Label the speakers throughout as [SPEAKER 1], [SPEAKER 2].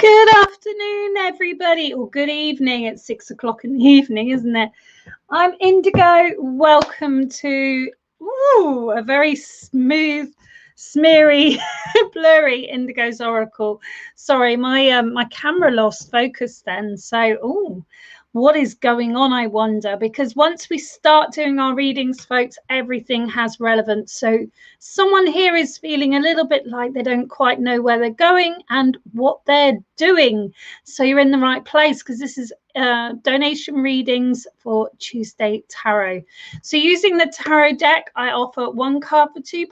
[SPEAKER 1] Good afternoon, everybody, or good evening. It's 6 o'clock in the evening, isn't it? I'm Indigo. Welcome to a very smooth, smeary, blurry Indigo's Oracle. Sorry, my camera lost focus then. So, what is going on, I wonder? Because once we start doing our readings, folks, everything has relevance. So someone here is feeling a little bit like they don't quite know where they're going and what they're doing. So you're in the right place, because this is donation readings for Tuesday Tarot. So using the tarot deck, I offer 1 card for £2,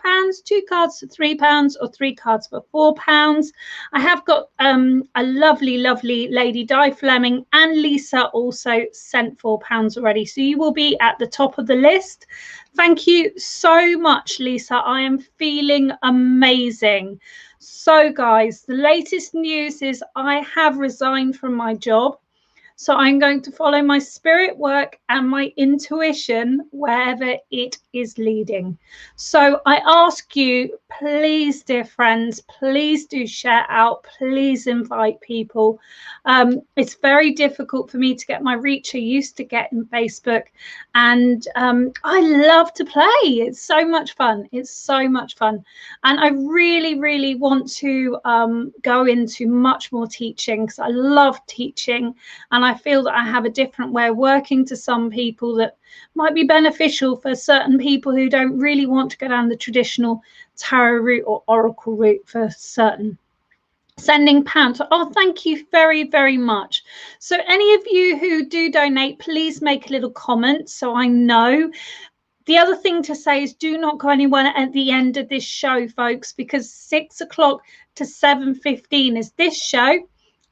[SPEAKER 1] 2 cards for £3, or 3 cards for £4. I have got a lovely lady, Di Fleming, and Lisa also sent £4 already. So you will be at the top of the list. Thank you so much, Lisa. I am feeling amazing. So guys, the latest news is I have resigned from my job. So I'm going to follow my spirit work and my intuition wherever it is leading. So I ask you, please, dear friends, please do share out. Please invite people. It's very difficult for me to get my reach. I used to get in Facebook, and I love to play. It's so much fun. It's so much fun. And I really want to go into much more teaching, because I love teaching, and I feel that I have a different way of working to some people that might be beneficial for certain people who don't really want to go down the traditional tarot route or oracle route for certain. Sending pounds. Oh, thank you very much. So any of you who do donate, please make a little comment so I know. The other thing to say is do not go anywhere at the end of this show, folks, because 6 o'clock to 7:15 is this show.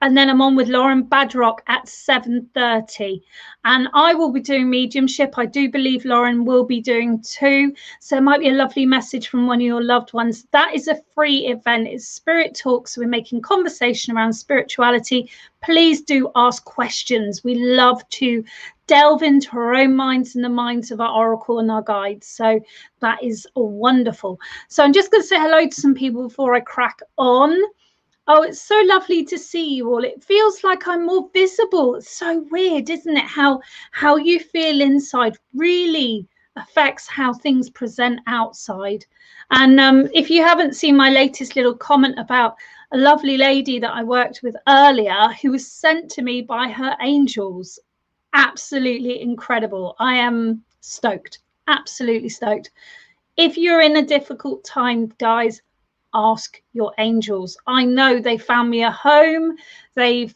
[SPEAKER 1] And then I'm on with Lauren Badrock at 7:30. And I will be doing mediumship. I do believe Lauren will be doing too. So it might be a lovely message from one of your loved ones. That is a free event. It's Spirit Talk. So we're making conversation around spirituality. Please do ask questions. We love to delve into our own minds and the minds of our oracle and our guides. So that is wonderful. So I'm just going to say hello to some people before I crack on. Oh, it's so lovely to see you all. It feels like I'm more visible. It's so weird, isn't it? How you feel inside really affects how things present outside. And if you haven't seen my latest little comment about a lovely lady that I worked with earlier who was sent to me by her angels, absolutely incredible. I am stoked, absolutely stoked. If you're in a difficult time, guys, ask your angels. I know they found me a home. They've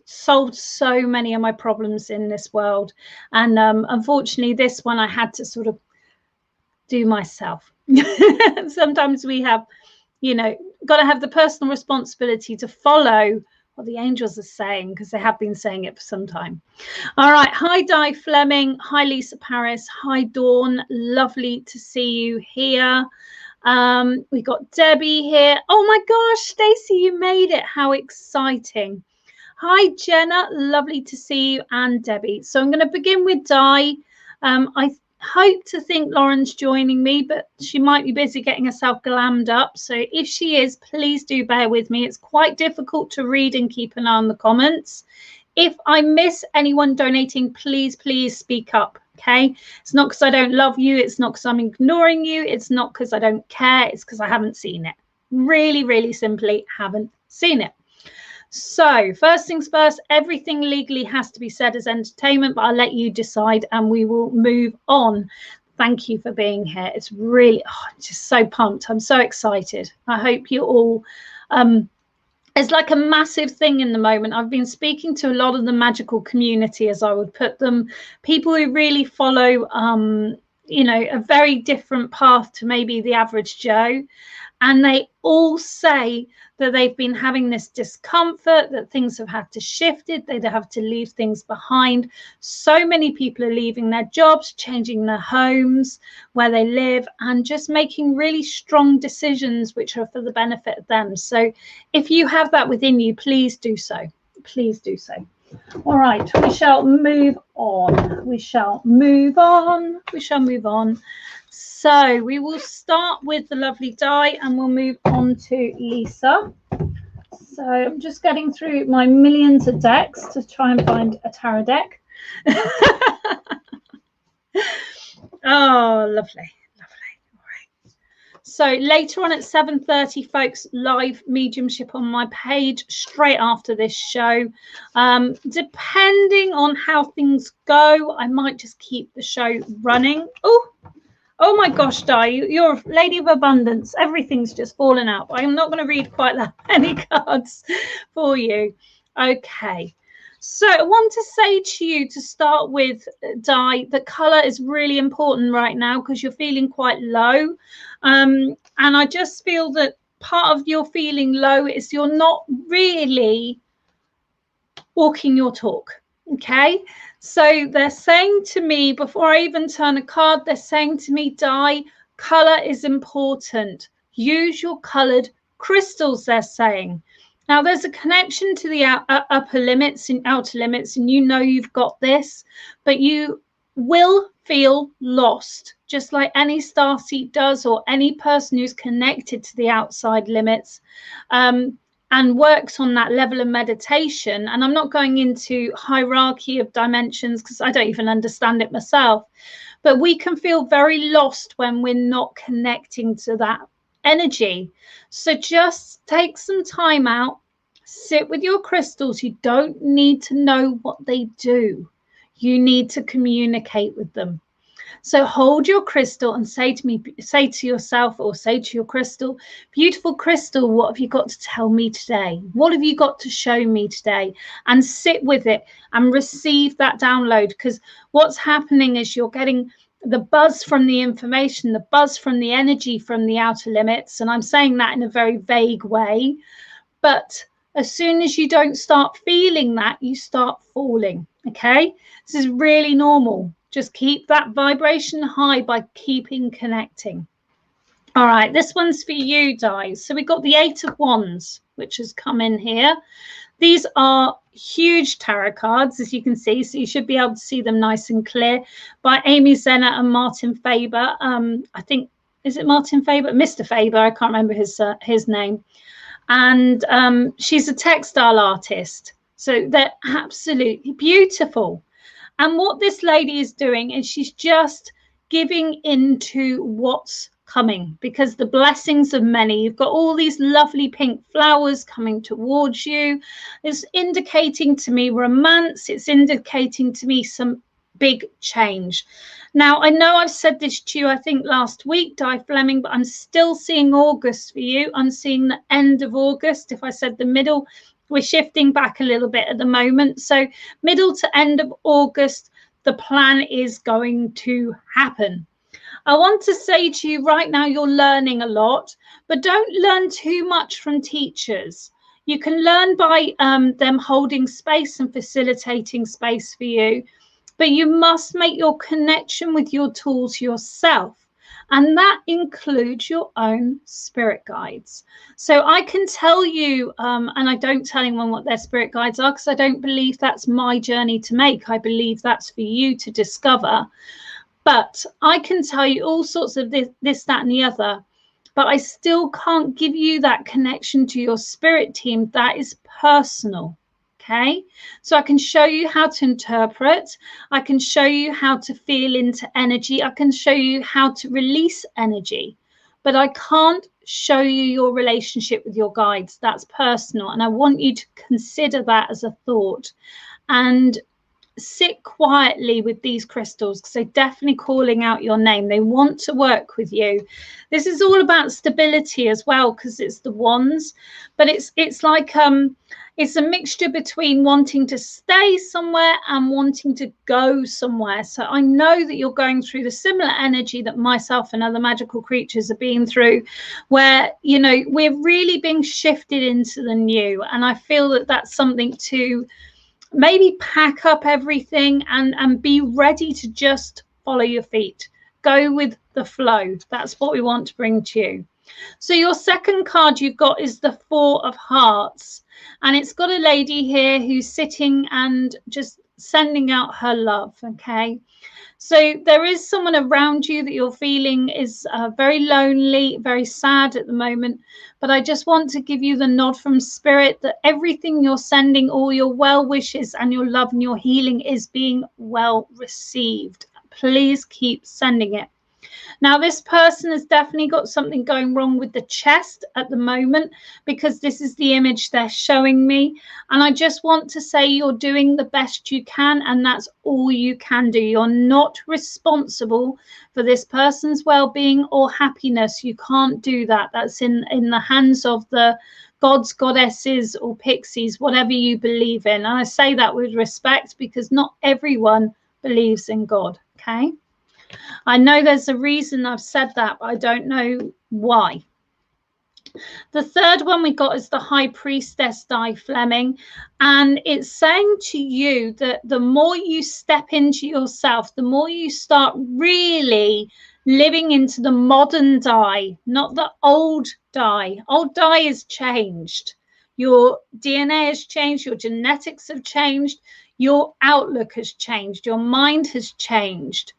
[SPEAKER 1] solved so many of my problems in this world. And unfortunately, this one I had to sort of do myself. Sometimes we have, got to have the personal responsibility to follow what the angels are saying, because they have been saying it for some time. All right. Hi, Di Fleming. Hi, Lisa Paris. Hi, Dawn. Lovely to see you here. We got Debbie here. Oh my gosh, Stacey, you made it. How exciting. Hi, Jenna. Lovely to see you, and Debbie. So I'm going to begin with Di. I hope to think Lauren's joining me, but she might be busy getting herself glammed up. So if she is, please do bear with me. It's quite difficult to read and keep an eye on the comments. If I miss anyone donating, please speak up. Okay, it's not because I don't love you. It's not because I'm ignoring you. It's not because I don't care. It's because I haven't seen it. Really simply haven't seen it. So first things first, everything legally has to be said as entertainment, but I'll let you decide and we will move on. Thank you for being here. It's really, just so pumped. I'm so excited. I hope you all, it's like a massive thing in the moment. I've been speaking to a lot of the magical community, as I would put them, people who really follow, a very different path to maybe the average Joe. And they all say that they've been having this discomfort, that things have had to shift it, they'd have to leave things behind. So many people are leaving their jobs, changing their homes, where they live, and just making really strong decisions which are for the benefit of them. So if you have that within you, please do so. Please do so. All right, we shall move on. We shall move on. We shall move on. So we will start with the lovely Di and we'll move on to Lisa. So I'm just getting through my millions of decks to try and find a tarot deck. Oh, lovely. So later on at 7:30, folks, live mediumship on my page straight after this show. Depending on how things go, I might just keep the show running. Oh my gosh, Di, you're a lady of abundance. Everything's just fallen out. I'm not going to read quite that many cards for you. Okay. So I want to say to you to start with, Di, that colour is really important right now because you're feeling quite low. And I just feel that part of your feeling low is you're not really walking your talk. Okay. So they're saying to me, before I even turn a card, they're saying to me, Di, colour is important. Use your coloured crystals, they're saying. Now, there's a connection to the upper limits and outer limits, and you know you've got this, but you will feel lost, just like any starseed does, or any person who's connected to the outside limits and works on that level of meditation. And I'm not going into hierarchy of dimensions because I don't even understand it myself, but we can feel very lost when we're not connecting to that energy. So just take some time out, sit with your crystals. You don't need to know what they do. You need to communicate with them. So hold your crystal and say to yourself, or say to your crystal, beautiful crystal, what have you got to tell me today? What have you got to show me today? And sit with it and receive that download, because what's happening is you're getting the buzz from the information, the buzz from the energy from the outer limits. And I'm saying that in a very vague way. But as soon as you don't start feeling that, you start falling. Okay, this is really normal. Just keep that vibration high by keeping connecting. All right, this one's for you, Di. So we got the 8 of Wands, which has come in here. These are huge tarot cards, as you can see, so you should be able to see them nice and clear, by Amy Zenner and Martin Faber. I think, is it Martin Faber? Mr. Faber, I can't remember his name. And she's a textile artist. So they're absolutely beautiful. And what this lady is doing is she's just giving into what's coming, because the blessings of many, you've got all these lovely pink flowers coming towards you. It's indicating to me romance. It's indicating to me some big change. Now, I know I've said this to you, I think last week, Di Fleming, but I'm still seeing August for you. I'm seeing the end of August. If I said the middle, we're shifting back a little bit at the moment. So middle to end of August, the plan is going to happen. I want to say to you right now, you're learning a lot, but don't learn too much from teachers. You can learn by them holding space and facilitating space for you, but you must make your connection with your tools yourself. And that includes your own spirit guides. So I can tell you, and I don't tell anyone what their spirit guides are, because I don't believe that's my journey to make. I believe that's for you to discover. But I can tell you all sorts of this, that, and the other. But I still can't give you that connection to your spirit team. That is personal. Okay, so I can show you how to interpret. I can show you how to feel into energy. I can show you how to release energy, but I can't show you your relationship with your guides. That's personal. And I want you to consider that as a thought and sit quietly with these crystals, because they're definitely calling out your name. They want to work with you. This is all about stability as well, because it's the wands, but it's like it's a mixture between wanting to stay somewhere and wanting to go somewhere. So I know that you're going through the similar energy that myself and other magical creatures have been through, where, you know, we're really being shifted into the new. And I feel that that's something to maybe pack up everything and be ready to just follow your feet. Go with the flow. That's what we want to bring to you. So your second card you've got is the Four of Hearts, and it's got a lady here who's sitting and just sending out her love. Okay, so there is someone around you that you're feeling is very lonely, very sad at the moment. But I just want to give you the nod from spirit that everything you're sending, all your well wishes and your love and your healing is being well received. Please keep sending it. Now, this person has definitely got something going wrong with the chest at the moment, because this is the image they're showing me. And I just want to say you're doing the best you can, and that's all you can do. You're not responsible for this person's well-being or happiness. You can't do that. That's in the hands of the gods, goddesses, or pixies, whatever you believe in. And I say that with respect, because not everyone believes in God, okay? I know there's a reason I've said that, but I don't know why. The third one we got is the High Priestess, Di Fleming, and it's saying to you that the more you step into yourself, the more you start really living into the modern Di, not the old Di. Old Di has changed. Your DNA has changed, your genetics have changed, your outlook has changed, your mind has changed.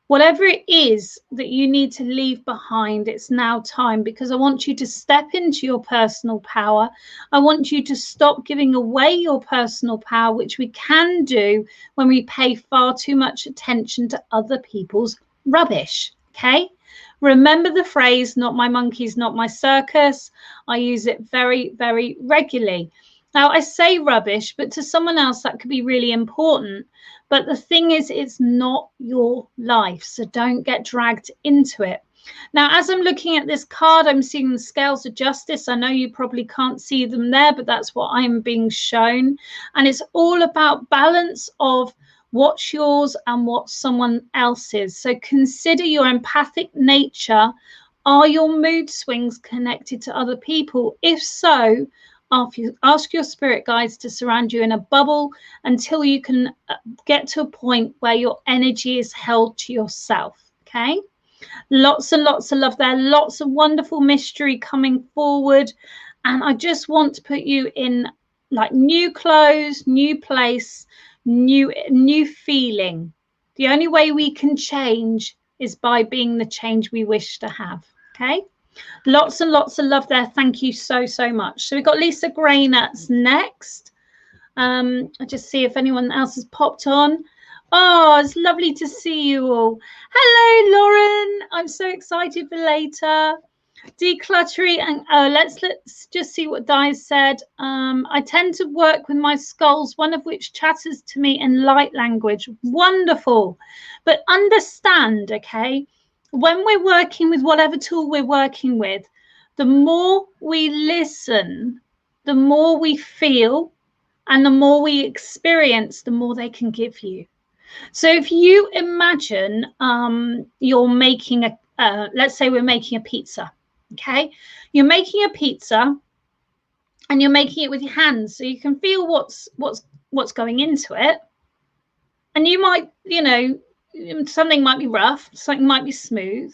[SPEAKER 1] Whatever it is that you need to leave behind, it's now time, because I want you to step into your personal power. I want you to stop giving away your personal power, which we can do when we pay far too much attention to other people's rubbish, okay? Remember the phrase, not my monkeys, not my circus. I use it very, very regularly. Now, I say rubbish, but to someone else that could be really important. But the thing is, it's not your life, so don't get dragged into it. Now, as I'm looking at this card, I'm seeing the scales of justice. I know you probably can't see them there, but that's what I'm being shown. And it's all about balance of what's yours and what someone else's. So consider your empathic nature. Are your mood swings connected to other people? If so, ask your spirit guides to surround you in a bubble until you can get to a point where your energy is held to yourself. Okay, lots and lots of love there, lots of wonderful mystery coming forward, and I just want to put you in like new clothes, new place, new feeling. The only way we can change is by being the change we wish to have. Okay, lots and lots of love there. Thank you so, so much. So we've got Lisa Grainat's next. I just see if anyone else has popped on. Oh, it's lovely to see you all. Hello, Lauren. I'm so excited for later. Decluttering, and let's just see what Di said. I tend to work with my skulls, one of which chatters to me in light language. Wonderful. But understand, okay, when we're working with whatever tool we're working with, the more we listen, the more we feel, and the more we experience, the more they can give you. So if you imagine you're making let's say we're making a pizza, okay? You're making a pizza and you're making it with your hands, so you can feel what's going into it. And you might, you know, something might be rough, something might be smooth.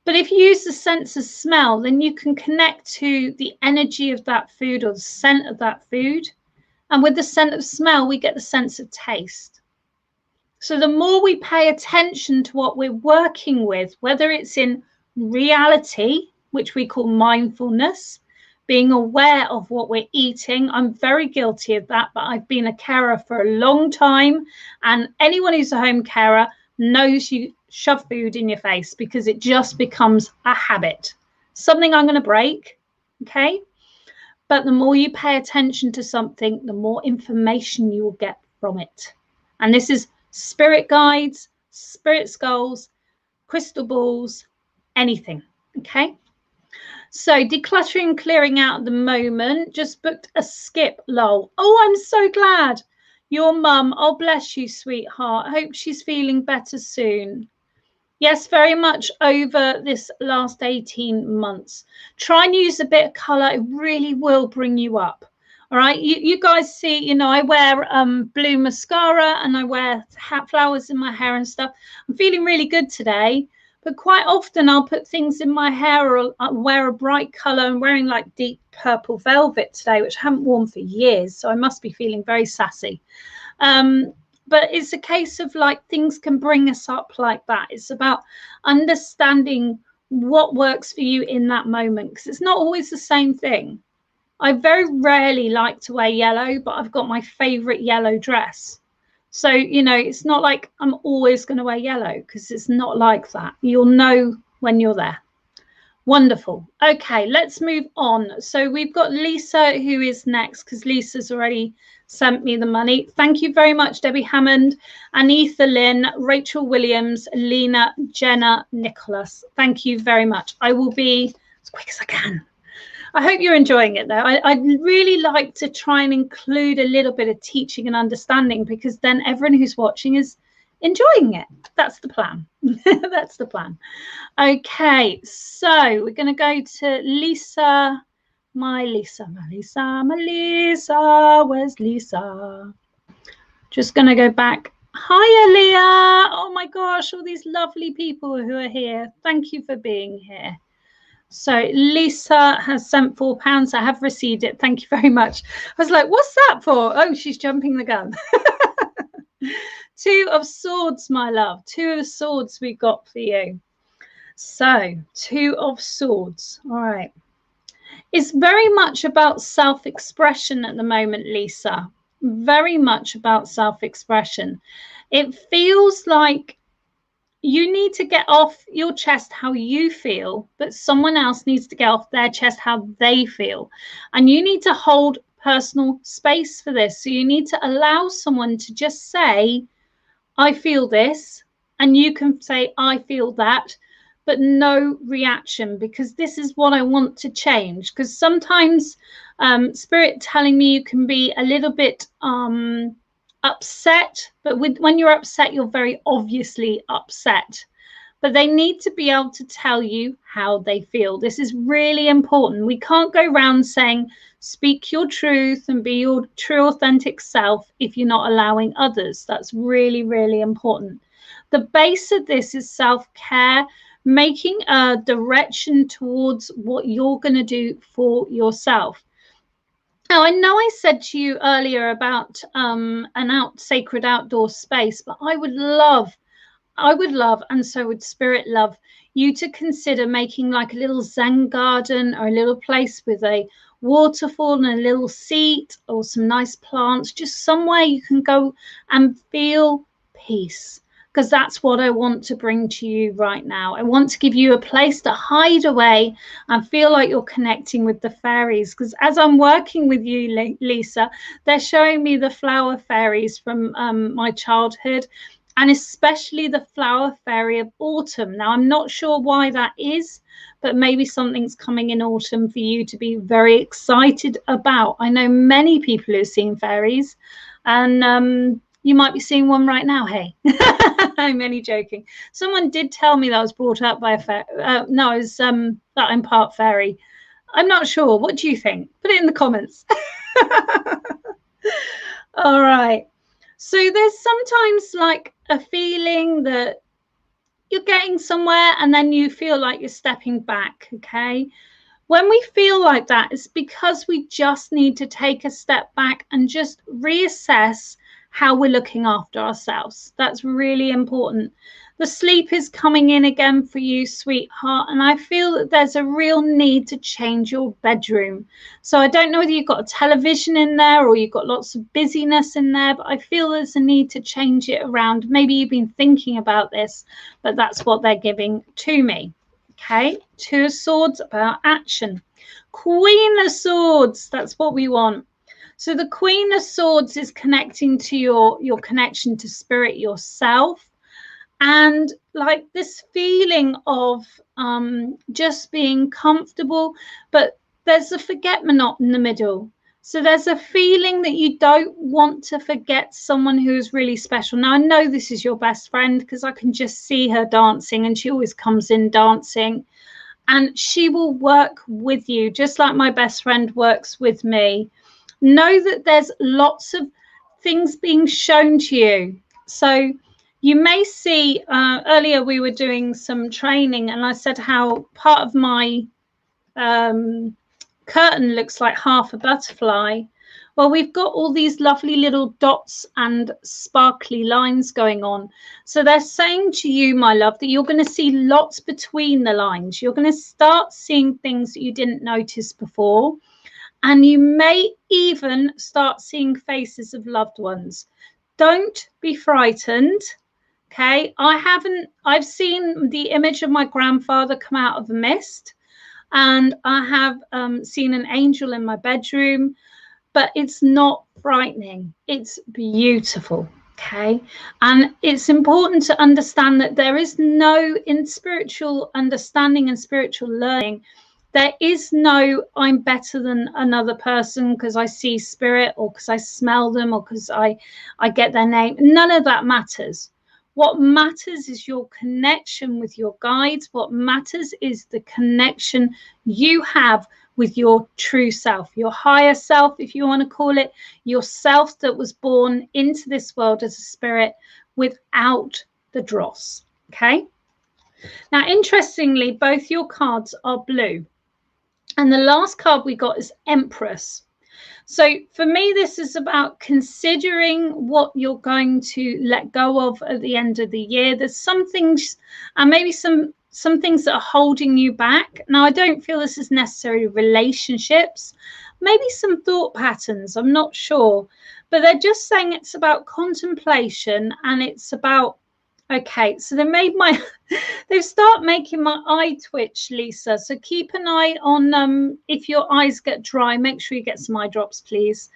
[SPEAKER 1] But if you use the sense of smell, then you can connect to the energy of that food or the scent of that food. And with the scent of smell, we get the sense of taste. So the more we pay attention to what we're working with, whether it's in reality, which we call mindfulness, being aware of what we're eating. I'm very guilty of that, but I've been a carer for a long time. And anyone who's a home carer knows you shove food in your face because it just becomes a habit. Something I'm going to break, okay? But the more you pay attention to something, the more information you will get from it. And this is spirit guides, spirit skulls, crystal balls, anything, okay? So decluttering, clearing out at the moment. Just booked a skip, lol. Oh, I'm so glad. Your mum, oh, bless you, sweetheart. Hope she's feeling better soon. Yes, very much over this last 18 months. Try and use a bit of colour. It really will bring you up. All right, you guys see, you know, I wear blue mascara and I wear flowers in my hair and stuff. I'm feeling really good today. but quite often I'll put things in my hair, or I'll wear a bright color. I'm wearing like deep purple velvet today, which I haven't worn for years, so I must be feeling very sassy. But it's a case of like things can bring us up like that. It's about understanding what works for you in that moment, because it's not always the same thing. I very rarely like to wear yellow, but I've got my favorite yellow dress. So, you know, it's not like I'm always going to wear yellow, because it's not like that. You'll know when you're there. Wonderful. Okay, let's move on. So we've got Lisa, who is next, because Lisa's already sent me the money. Thank you very much, Debbie Hammond, Anitha Lynn, Rachel Williams, Lena, Jenna, Nicholas. Thank you very much. I will be as quick as I can. I hope you're enjoying it, though. I'd really like to try and include a little bit of teaching and understanding, because then everyone who's watching is enjoying it. That's the plan. That's the plan. Okay, so we're going to go to Lisa. My Lisa. Where's Lisa? Just going to go back. Hiya, Leah. Oh my gosh, all these lovely people who are here. Thank you for being here. So Lisa has sent £4. I have received it. Thank you very much. I was like, what's that for? Oh, she's jumping the gun. 2 of Swords, my love. 2 of Swords we got for you. So 2 of Swords. All right. It's very much about self-expression at the moment, Lisa. Very much about self-expression. It feels like you need to get off your chest how you feel, but someone else needs to get off their chest how they feel. And you need to hold personal space for this. So you need to allow someone to just say, I feel this, and you can say, I feel that, but no reaction, because this is what I want to change. Because sometimes Spirit telling me you can be a little bit upset, but when you're upset, you're very obviously upset. But they need to be able to tell you how they feel. This is really important. We can't go around saying, speak your truth and be your true, authentic self if you're not allowing others. That's really, really important. The base of this is self-care, making a direction towards what you're going to do for yourself. Now, I know I said to you earlier about sacred outdoor space, but I would love, and so would Spirit love, you to consider making like a little Zen garden, or a little place with a waterfall and a little seat, or some nice plants, just somewhere you can go and feel peace. Because that's what I want to bring to you right now. I want to give you a place to hide away and feel like you're connecting with the fairies. Because as I'm working with you, Lisa, they're showing me the flower fairies from my childhood, and especially the flower fairy of autumn. Now, I'm not sure why that is, but maybe something's coming in autumn for you to be very excited about. I know many people who've seen fairies, and you might be seeing one right now. Hey, I'm only joking. Someone did tell me that I was brought up by a fairy. No, I was that I'm part fairy. I'm not sure. What do you think? Put it in the comments. All right. So there's sometimes like a feeling that you're getting somewhere and then you feel like you're stepping back. Okay. When we feel like that, it's because we just need to take a step back and just reassess how we're looking after ourselves. That's really important. The sleep is coming in again for you, sweetheart, and I feel that there's a real need to change your bedroom. So I don't know whether you've got a television in there or you've got lots of busyness in there, but I feel there's a need to change it around. Maybe you've been thinking about this, but that's what they're giving to me. Okay, 2 of Swords, about action. Queen of Swords, that's what we want. So the Queen of Swords is connecting to your connection to Spirit, yourself, and like this feeling of just being comfortable, but there's a forget-me-not in the middle. So there's a feeling that you don't want to forget someone who's really special. Now, I know this is your best friend because I can just see her dancing, and she always comes in dancing, and she will work with you just like my best friend works with me. Know that there's lots of things being shown to you. So You may see, earlier we were doing some training and I said how part of my curtain looks like half a butterfly. Well, we've got all these lovely little dots and sparkly lines going on. So they're saying to you, my love, that you're going to see lots between the lines. You're going to start seeing things that you didn't notice before. And you may even start seeing faces of loved ones. Don't be frightened. Okay. I've seen the image of my grandfather come out of the mist. And I have seen an angel in my bedroom. But it's not frightening. It's beautiful. Okay. And it's important to understand that there is no, in spiritual understanding and spiritual learning, there is no I'm better than another person because I see spirit or because I smell them or because I get their name. None of that matters. What matters is your connection with your guides. What matters is the connection you have with your true self, your higher self, if you want to call it, yourself that was born into this world as a spirit without the dross. Okay. Now, interestingly, both your cards are blue. And the last card we got is Empress. So for me, this is about considering what you're going to let go of at the end of the year. There's some things, and maybe some things that are holding you back. Now, I don't feel this is necessarily relationships, maybe some thought patterns, I'm not sure. But they're just saying it's about contemplation and it's about, okay, so they've started making my eye twitch, Lisa. So keep an eye on, if your eyes get dry, make sure you get some eye drops, please.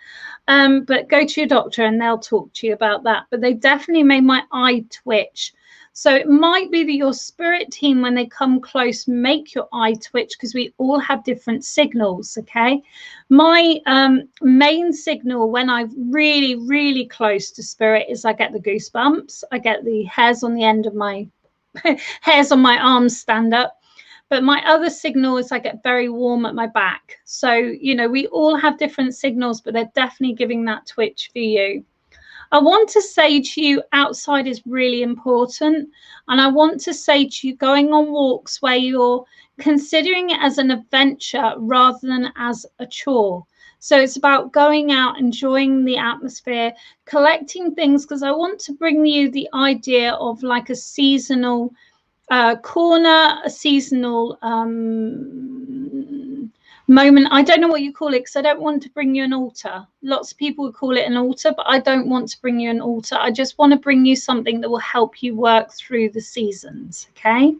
[SPEAKER 1] But go to your doctor and they'll talk to you about that. But they definitely made my eye twitch. So it might be that your spirit team, when they come close, make your eye twitch because we all have different signals, okay? My main signal when I'm really, really close to spirit is I get the goosebumps. I get the hairs on the end of my hairs on my arms stand up. But my other signal is I get very warm at my back. So, you know, we all have different signals, but they're definitely giving that twitch for you. I want to say to you, outside is really important. And I want to say to you, going on walks where you're considering it as an adventure rather than as a chore. So it's about going out, enjoying the atmosphere, collecting things, because I want to bring you the idea of like a seasonal corner, a seasonal moment. I don't know what you call it because I don't want to bring you an altar. Lots of people would call it an altar, but I don't want to bring you an altar. I just want to bring you something that will help you work through the seasons, okay?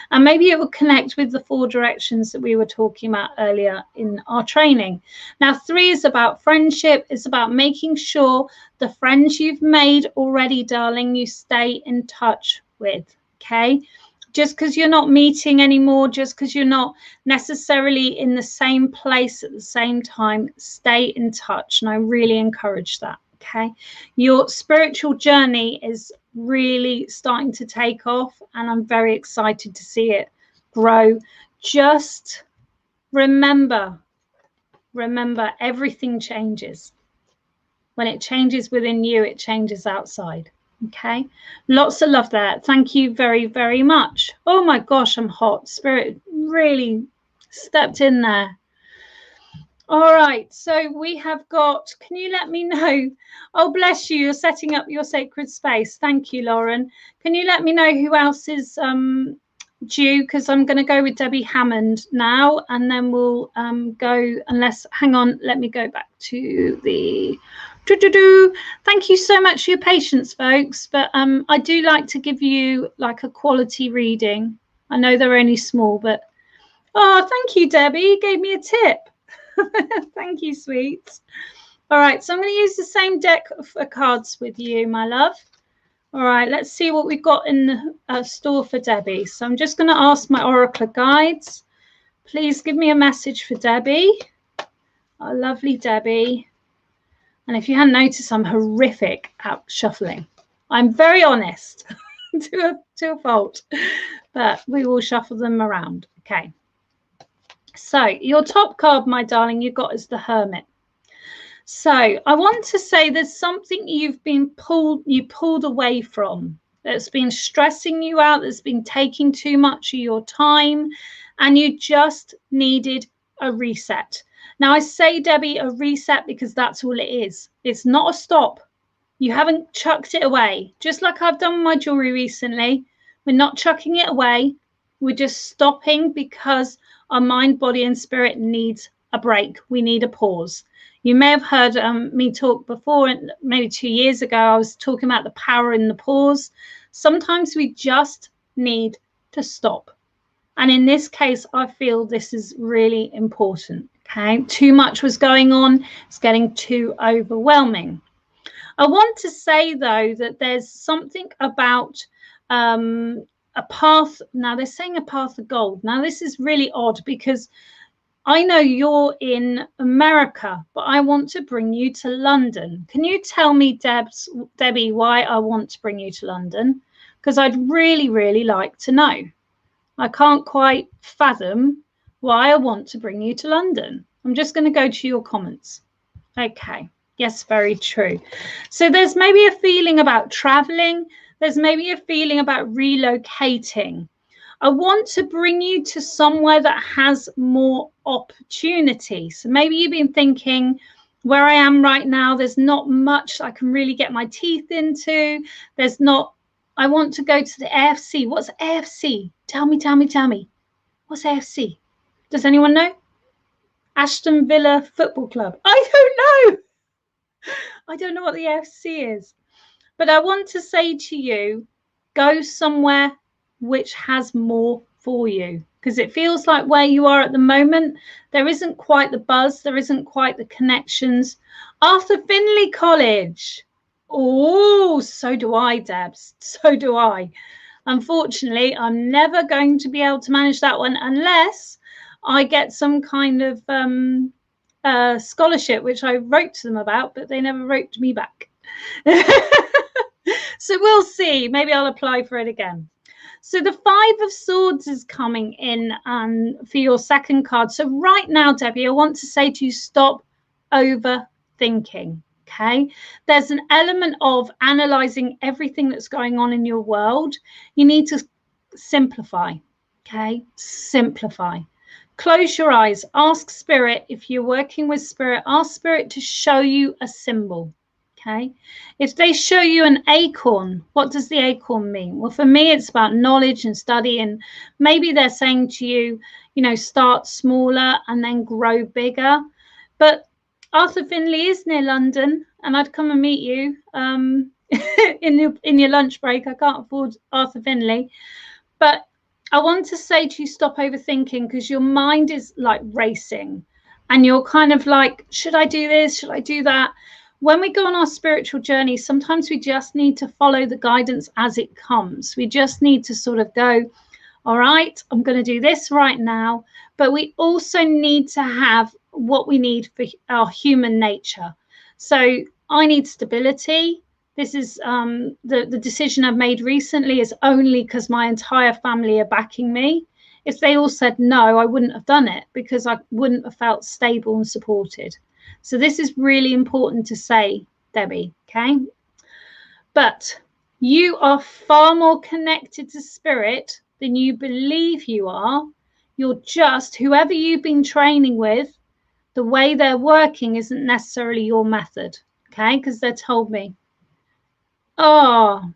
[SPEAKER 1] And maybe it will connect with the 4 directions that we were talking about earlier in our training. Now, 3 is about friendship. It's about making sure the friends you've made already, darling, you stay in touch with, okay? Just because you're not meeting anymore, just because you're not necessarily in the same place at the same time, stay in touch. And I really encourage that, okay? Your spiritual journey is really starting to take off, and I'm very excited to see it grow. Just remember, everything changes. When it changes within you, it changes outside. Okay, lots of love there. Thank you very, very much. Oh my gosh, I'm hot. Spirit really stepped in there. All right, so we have got, can you let me know? Oh, bless you, you're setting up your sacred space. Thank you, Lauren. Can you let me know who else is due? Because I'm going to go with Debbie Hammond now, and then we'll go, unless, hang on, let me go back to the... Thank you so much for your patience, folks. But I do like to give you like a quality reading. I know they're only small, but oh, thank you, Debbie. You gave me a tip. Thank you, sweet. All right, so I'm going to use the same deck of cards with you, my love. All right, let's see what we've got in store for Debbie. So I'm just going to ask my oracle guides. Please give me a message for Debbie. Our lovely Debbie. And if you hadn't noticed, I'm horrific at shuffling. I'm very honest to a fault, but we will shuffle them around. Okay. So your top card, my darling, you got is the Hermit. So I want to say there's something you pulled away from. that's been stressing you out, that's been taking too much of your time, and you just needed a reset. Now, I say, Debbie, a reset because that's all it is. It's not a stop. You haven't chucked it away. Just like I've done with my jewelry recently, we're not chucking it away. We're just stopping because our mind, body, and spirit needs a break. We need a pause. You may have heard me talk before, maybe 2 years ago, I was talking about the power in the pause. Sometimes we just need to stop. And in this case, I feel this is really important. Okay, too much was going on. It's getting too overwhelming. I want to say, though, that there's something about a path. Now, they're saying a path of gold. Now, this is really odd because I know you're in America, but I want to bring you to London. Can you tell me, Debbie, why I want to bring you to London? Because I'd really, really like to know. I can't quite fathom why I want to bring you to London. I'm just going to go to your comments. Okay. Yes, very true. So there's maybe a feeling about traveling. There's maybe a feeling about relocating. I want to bring you to somewhere that has more opportunity. So maybe you've been thinking, where I am right now, there's not much I can really get my teeth into. There's not, I want to go to the AFC. What's AFC? Tell me. What's AFC? Does anyone know? Aston Villa Football Club. I don't know. I don't know what the AFC is. But I want to say to you, go somewhere which has more for you, because it feels like where you are at the moment, there isn't quite the buzz, there isn't quite the connections. Arthur Findlay College. Oh, so do I, Debs. So do I. Unfortunately, I'm never going to be able to manage that one unless I get some kind of scholarship, which I wrote to them about, but they never wrote to me back. So we'll see. Maybe I'll apply for it again. So the 5 of Swords is coming in for your second card. So right now, Debbie, I want to say to you, stop overthinking. Okay, there's an element of analyzing everything that's going on in your world. You need to simplify. Okay, simplify. Close your eyes. Ask Spirit, if you're working with Spirit, ask Spirit to show you a symbol. Okay, if they show you an acorn, what does the acorn mean? Well, for me, it's about knowledge and study. And maybe they're saying to you, you know, start smaller and then grow bigger. But Arthur Findlay is near London, and I'd come and meet you in your lunch break. I can't afford Arthur Findlay. But I want to say to you, stop overthinking, because your mind is like racing. And you're kind of like, should I do this? Should I do that? When we go on our spiritual journey, sometimes we just need to follow the guidance as it comes. We just need to sort of go, all right, I'm going to do this right now. But we also need to have what we need for our human nature. So I need stability. This is the decision I've made recently is only because my entire family are backing me. If they all said no, I wouldn't have done it, because I wouldn't have felt stable and supported. So this is really important to say, Debbie, okay? But you are far more connected to Spirit than you believe you are. You're just, whoever you've been training with, the way they're working isn't necessarily your method, okay? Because they told me, oh,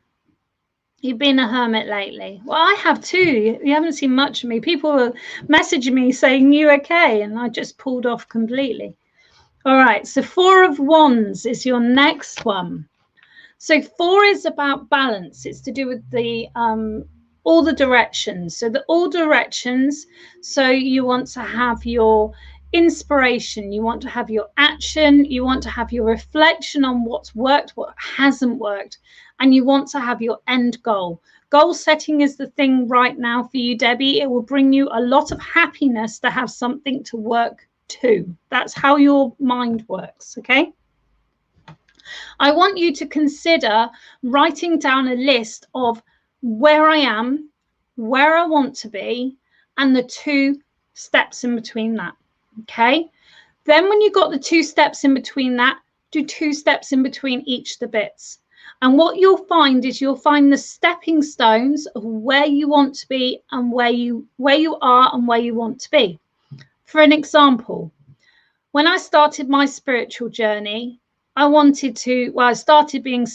[SPEAKER 1] you've been a hermit lately. Well, I have too. You haven't seen much of me. People are messaging me saying, you okay? And I just pulled off completely. All right, so 4 of Wands is your next one. So 4 is about balance. It's to do with the all the directions. So the all directions. So you want to have your inspiration. You want to have your action. You want to have your reflection on what's worked, what hasn't worked. And you want to have your end goal. Goal setting is the thing right now for you, Debbie. It will bring you a lot of happiness to have something to work to. That's how your mind works, okay? I want you to consider writing down a list of where I am, where I want to be, and the 2 steps in between that, okay? Then when you've got the 2 steps in between that, do 2 steps in between each of the bits. And what you'll find is you'll find the stepping stones of where you want to be and where you are and where you want to be. For an example, when I started my spiritual journey, I wanted to, well, I started being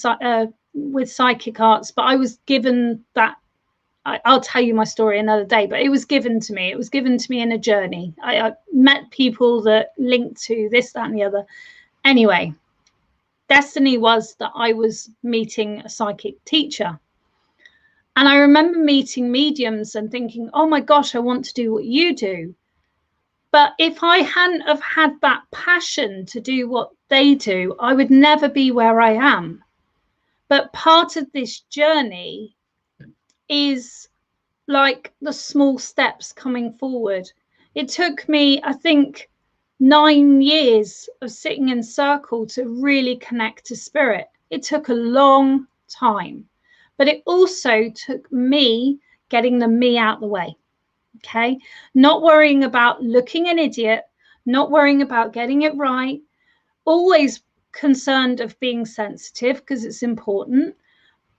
[SPEAKER 1] with psychic arts, but I was given that. I'll tell you my story another day, but it was given to me. It was given to me in a journey. I met people that linked to this, that, and the other. Anyway, destiny was that I was meeting a psychic teacher. And I remember meeting mediums and thinking, oh my gosh, I want to do what you do. But if I hadn't have had that passion to do what they do, I would never be where I am. But part of this journey is like the small steps coming forward. It took me, I think, 9 years of sitting in circle to really connect to spirit. It took a long time, but it also took me getting the me out the way. Okay, not worrying about looking an idiot, not worrying about getting it right, always concerned of being sensitive because it's important,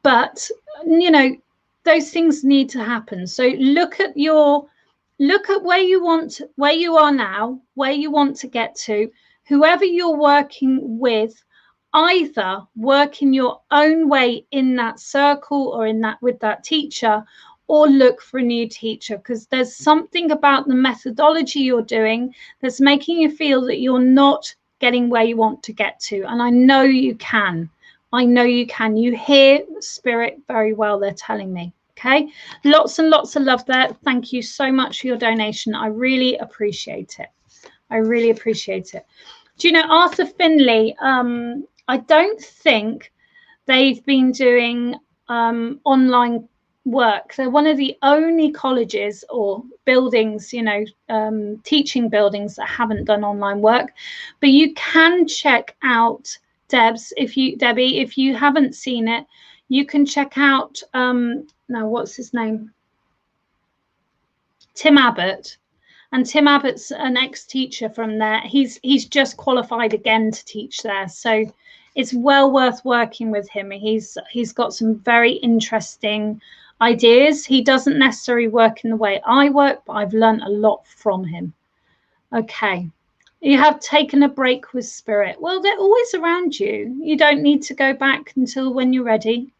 [SPEAKER 1] but you know, those things need to happen. So look at where you are now, where you want to get to. Whoever you're working with, either work in your own way in that circle or in that with that teacher, or look for a new teacher, because there's something about the methodology you're doing that's making you feel that you're not getting where you want to get to. And I know you can. I know you can. You hear spirit very well, they're telling me. Okay, lots and lots of love there. Thank you so much for your donation. I really appreciate it. I really appreciate it. Do you know Arthur Finley? I don't think they've been doing online work. They're one of the only colleges or buildings, you know, teaching buildings that haven't done online work. But you can check out Debbie, if you haven't seen it, you can check out now what's his name? Tim Abbott. And Tim Abbott's an ex-teacher from there. He's just qualified again to teach there. So it's well worth working with him. He's got some very interesting ideas. He doesn't necessarily work in the way I work, but I've learned a lot from him. Okay. You have taken a break with spirit. Well, they're always around you. You don't need to go back until when you're ready.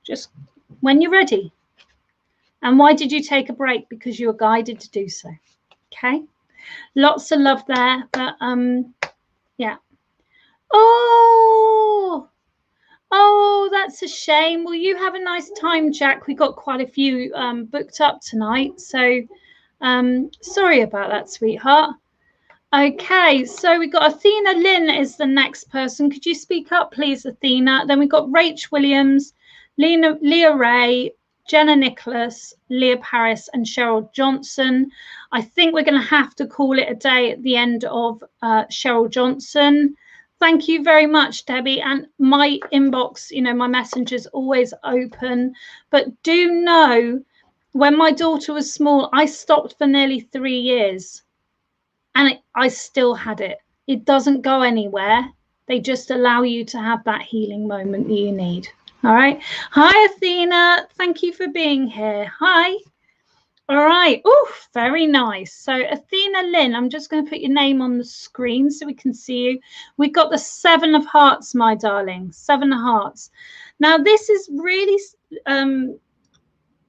[SPEAKER 1] Just when you're ready. And why did you take a break? Because you were guided to do so. Okay. Lots of love there. But yeah. Oh, that's a shame. Well, you have a nice time, Jack. We got quite a few booked up tonight. So sorry about that, sweetheart. Okay, so we got Athena Lynn is the next person. Could you speak up, please, Athena? Then we got Rach Williams, Leah Ray, Jenna Nicholas, Leah Paris, and Cheryl Johnson. I think we're going to have to call it a day at the end of Cheryl Johnson. Thank you very much, Debbie. And my inbox, you know, my messenger's always open. But do know, when my daughter was small, I stopped for nearly 3 years. And I still had it. It doesn't go anywhere. They just allow you to have that healing moment that you need. All right. Hi, Athena. Thank you for being here. Hi. All right. Oh, very nice. So Athena Lynn, I'm just going to put your name on the screen so we can see you. We've got the 7 of Hearts, my darling. 7 of Hearts. Now, this is really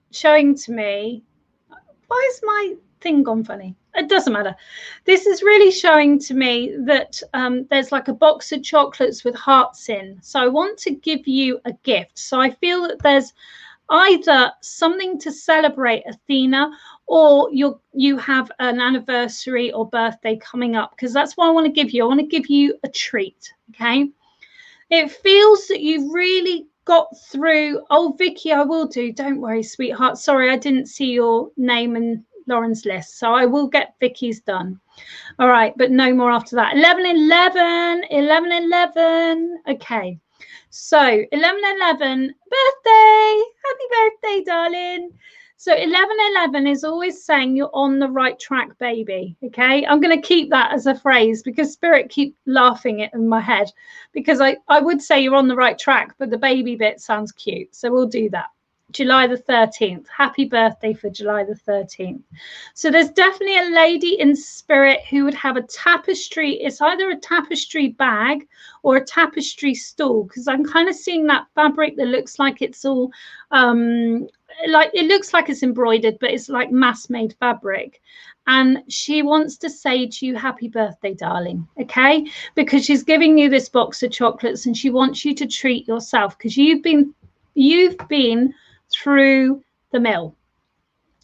[SPEAKER 1] showing to me. Why is my thing gone funny? It doesn't matter. This is really showing to me that there's like a box of chocolates with hearts in. So I want to give you a gift. So I feel that there's either something to celebrate Athena, or you have an anniversary or birthday coming up, because that's what I want to give you. I want to give you a treat. Okay. It feels that you've really got through. Oh, Vicky, I will do. Don't worry, sweetheart. Sorry, I didn't see your name and Lauren's list, so I will get Vicky's done. All right, but no more after that. 11-11. Okay, so 11-11, birthday. Happy birthday, darling. So 1111 is always saying you're on the right track, baby. Okay, I'm going to keep that as a phrase because Spirit keep laughing it in my head, because I would say you're on the right track, but the baby bit sounds cute. So we'll do that. July the 13th. Happy birthday for July the 13th. So there's definitely a lady in spirit who would have a tapestry. It's either a tapestry bag or a tapestry stool, because I'm kind of seeing that fabric that looks like it's all like it looks like it's embroidered, but it's like mass-made fabric. And she wants to say to you, happy birthday, darling. Okay, because she's giving you this box of chocolates and she wants you to treat yourself, because you've been through the mill.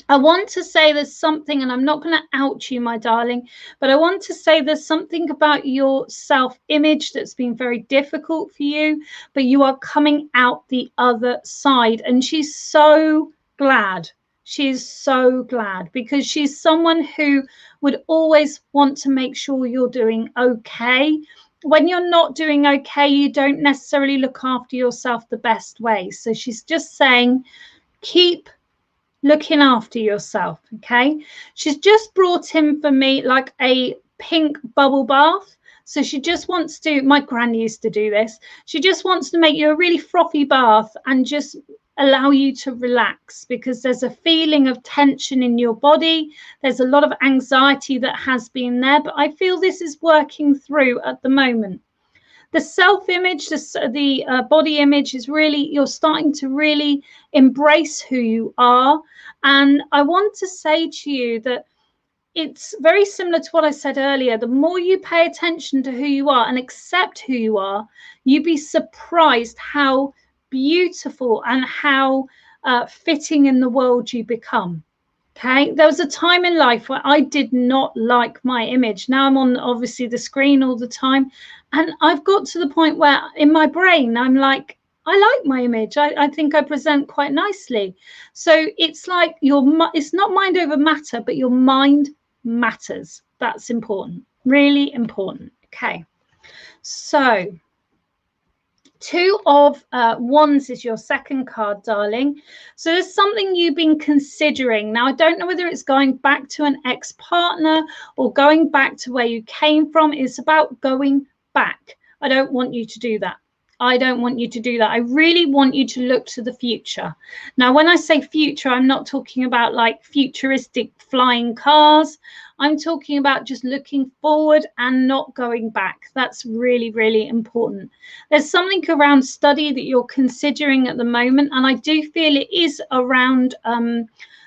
[SPEAKER 1] I want to say there's something, and I'm not going to out you, my darling, but I want to say there's something about your self-image that's been very difficult for you, but you are coming out the other side. And she's so glad. She's so glad, because she's someone who would always want to make sure you're doing okay. When you're not doing okay, you don't necessarily look after yourself the best way. So she's just saying, keep looking after yourself. Okay, she's just brought in for me like a pink bubble bath. So she just wants to, my gran used to do this, she just wants to make you a really frothy bath and just allow you to relax, because there's a feeling of tension in your body. There's a lot of anxiety that has been there, but I feel this is working through at the moment. The self-image, the body image is really, you're starting to really embrace who you are. And I want to say to you that it's very similar to what I said earlier. The more you pay attention to who you are and accept who you are, you'd be surprised how beautiful and how fitting in the world you become. Okay, there was a time in life where I did not like my image. Now I'm on obviously the screen all the time, and I've got to the point where in my brain I'm like, I like my image. I think I present quite nicely. So it's like it's not mind over matter, but your mind matters. That's important, really important. Okay, so Two of Wands is your second card, darling. So there's something you've been considering. Now, I don't know whether it's going back to an ex-partner or going back to where you came from. It's about going back. I don't want you to do that. I don't want you to do that. I really want you to look to the future. Now, when I say future, I'm not talking about like futuristic flying cars. I'm talking about just looking forward and not going back. That's really, really important. There's something around study that you're considering at the moment, and I do feel it is around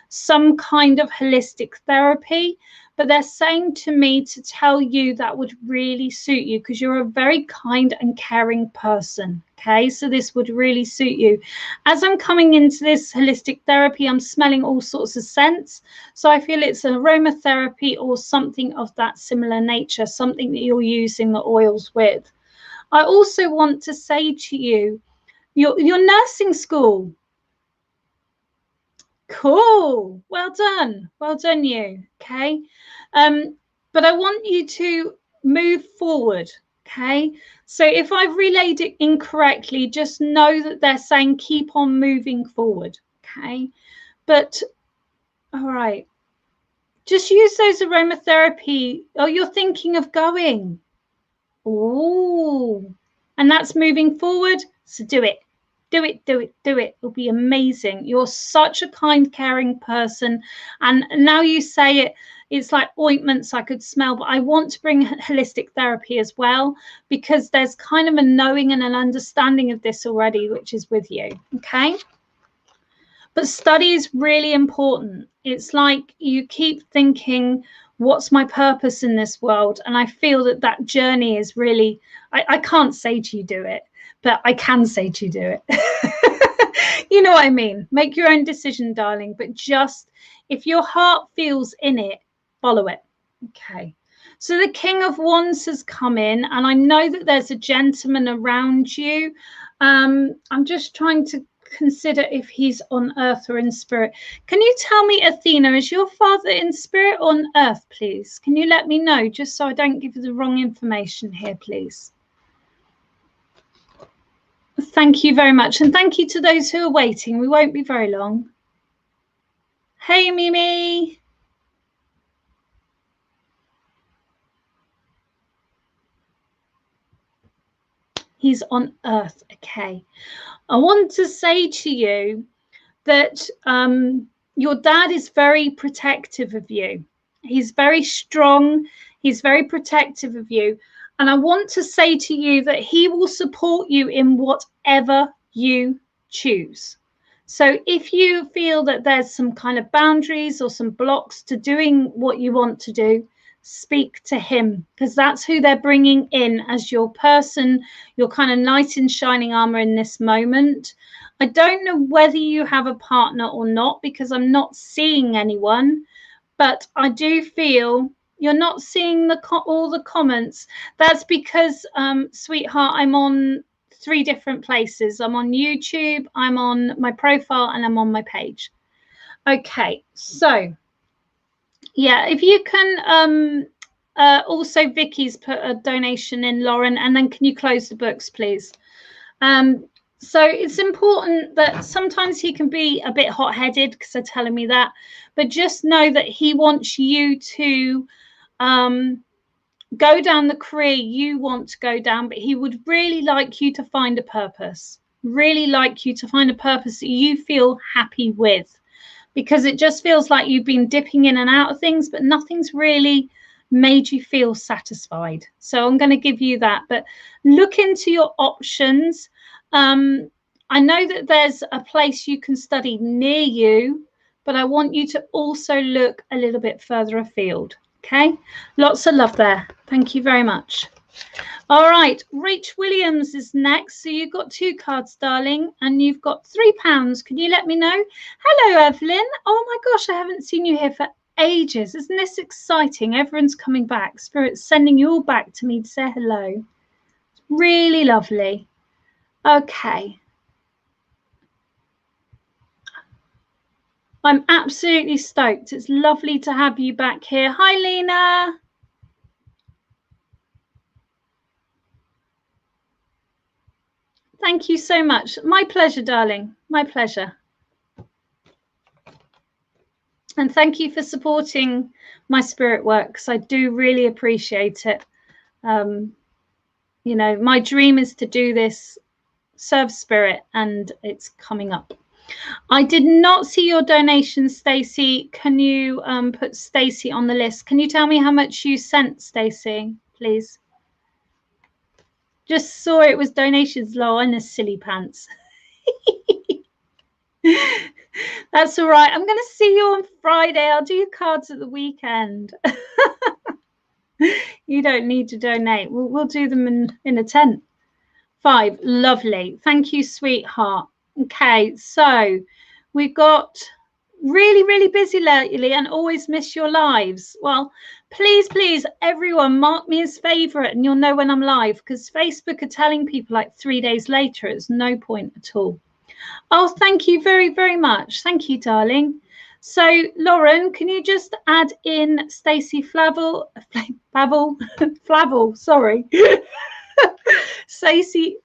[SPEAKER 1] some kind of holistic therapy. But they're saying to me to tell you that would really suit you, because you're a very kind and caring person. Okay, so this would really suit you. As I'm coming into this holistic therapy, I'm smelling all sorts of scents. So I feel it's an aromatherapy or something of that similar nature, something that you're using the oils with. I also want to say to you, your nursing school. Cool. Well done. Well done, you. Okay. But I want you to move forward. Okay. So if I've relayed it incorrectly, just know that they're saying keep on moving forward. Okay. But all right. Just use those aromatherapy. Oh, you're thinking of going. Oh, and that's moving forward. So do it. Do it, do it, do it. It'll be amazing. You're such a kind, caring person. And now you say it, it's like ointments I could smell, but I want to bring holistic therapy as well, because there's kind of a knowing and an understanding of this already, which is with you. Okay. But study is really important. It's like you keep thinking, what's my purpose in this world? And I feel that that journey is really, I can't say to you do it, but I can say to you do it. You know what I mean? Make your own decision, darling, but just if your heart feels in it, follow it. Okay. So the King of Wands has come in, and I know that there's a gentleman around you. I'm just trying to consider if he's on earth or in spirit. Can you tell me, Athena, is your father in spirit or on earth, please? Can you let me know, just so I don't give you the wrong information here, please? Thank you very much. And thank you to those who are waiting. We won't be very long. Hey, Mimi. He's on Earth. Okay. I want to say to you that your dad is very protective of you. He's very strong. He's very protective of you. And I want to say to you that he will support you in whatever you choose. So if you feel that there's some kind of boundaries or some blocks to doing what you want to do, speak to him, because that's who they're bringing in as your person, your kind of knight in shining armor in this moment. I don't know whether you have a partner or not, because I'm not seeing anyone, but I do feel you're not seeing all the comments. That's because, sweetheart, I'm on 3 different places. I'm on YouTube, I'm on my profile, and I'm on my page. Okay, so yeah, if you can also Vicky's put a donation in, Lauren, and then can you close the books, please? So it's important that sometimes he can be a bit hot-headed because they're telling me that, but just know that he wants you to go down the career you want to go down, but he would really like you to find a purpose, really like you to find a purpose that you feel happy with, because it just feels like you've been dipping in and out of things, but nothing's really made you feel satisfied. So I'm going to give you that, but look into your options. I know that there's a place you can study near you, but I want you to also look a little bit further afield. Okay, lots of love there. Thank you very much. All right, Rach Williams is next. So you've got 2 cards, darling, and you've got £3. Can you let me know? Hello, Evelyn. Oh my gosh, I haven't seen you here for ages. Isn't this exciting? Everyone's coming back. Spirit's sending you all back to me to say hello. Really lovely. Okay. I'm absolutely stoked. It's lovely to have you back here. Hi, Lena. Thank you so much. My pleasure, darling. My pleasure. And thank you for supporting my spirit work, because I do really appreciate it. You know, my dream is to do this, serve spirit, and it's coming up. I did not see your donation, Stacey. Can you put Stacey on the list? Can you tell me how much you sent, Stacey, please? Just saw it was donations low in the silly pants. That's all right. I'm going to see you on Friday. I'll do your cards at the weekend. You don't need to donate. We'll do them in a tent. 5. Lovely. Thank you, sweetheart. Okay, so we've got really, really busy lately and always miss your lives. Well, please, everyone, mark me as favorite and you'll know when I'm live, because Facebook are telling people like 3 days later. It's no point at all. Oh, thank you very, very much. Thank you, darling. So, Lauren, can you just add in Stacey Flavel, sorry. Stacey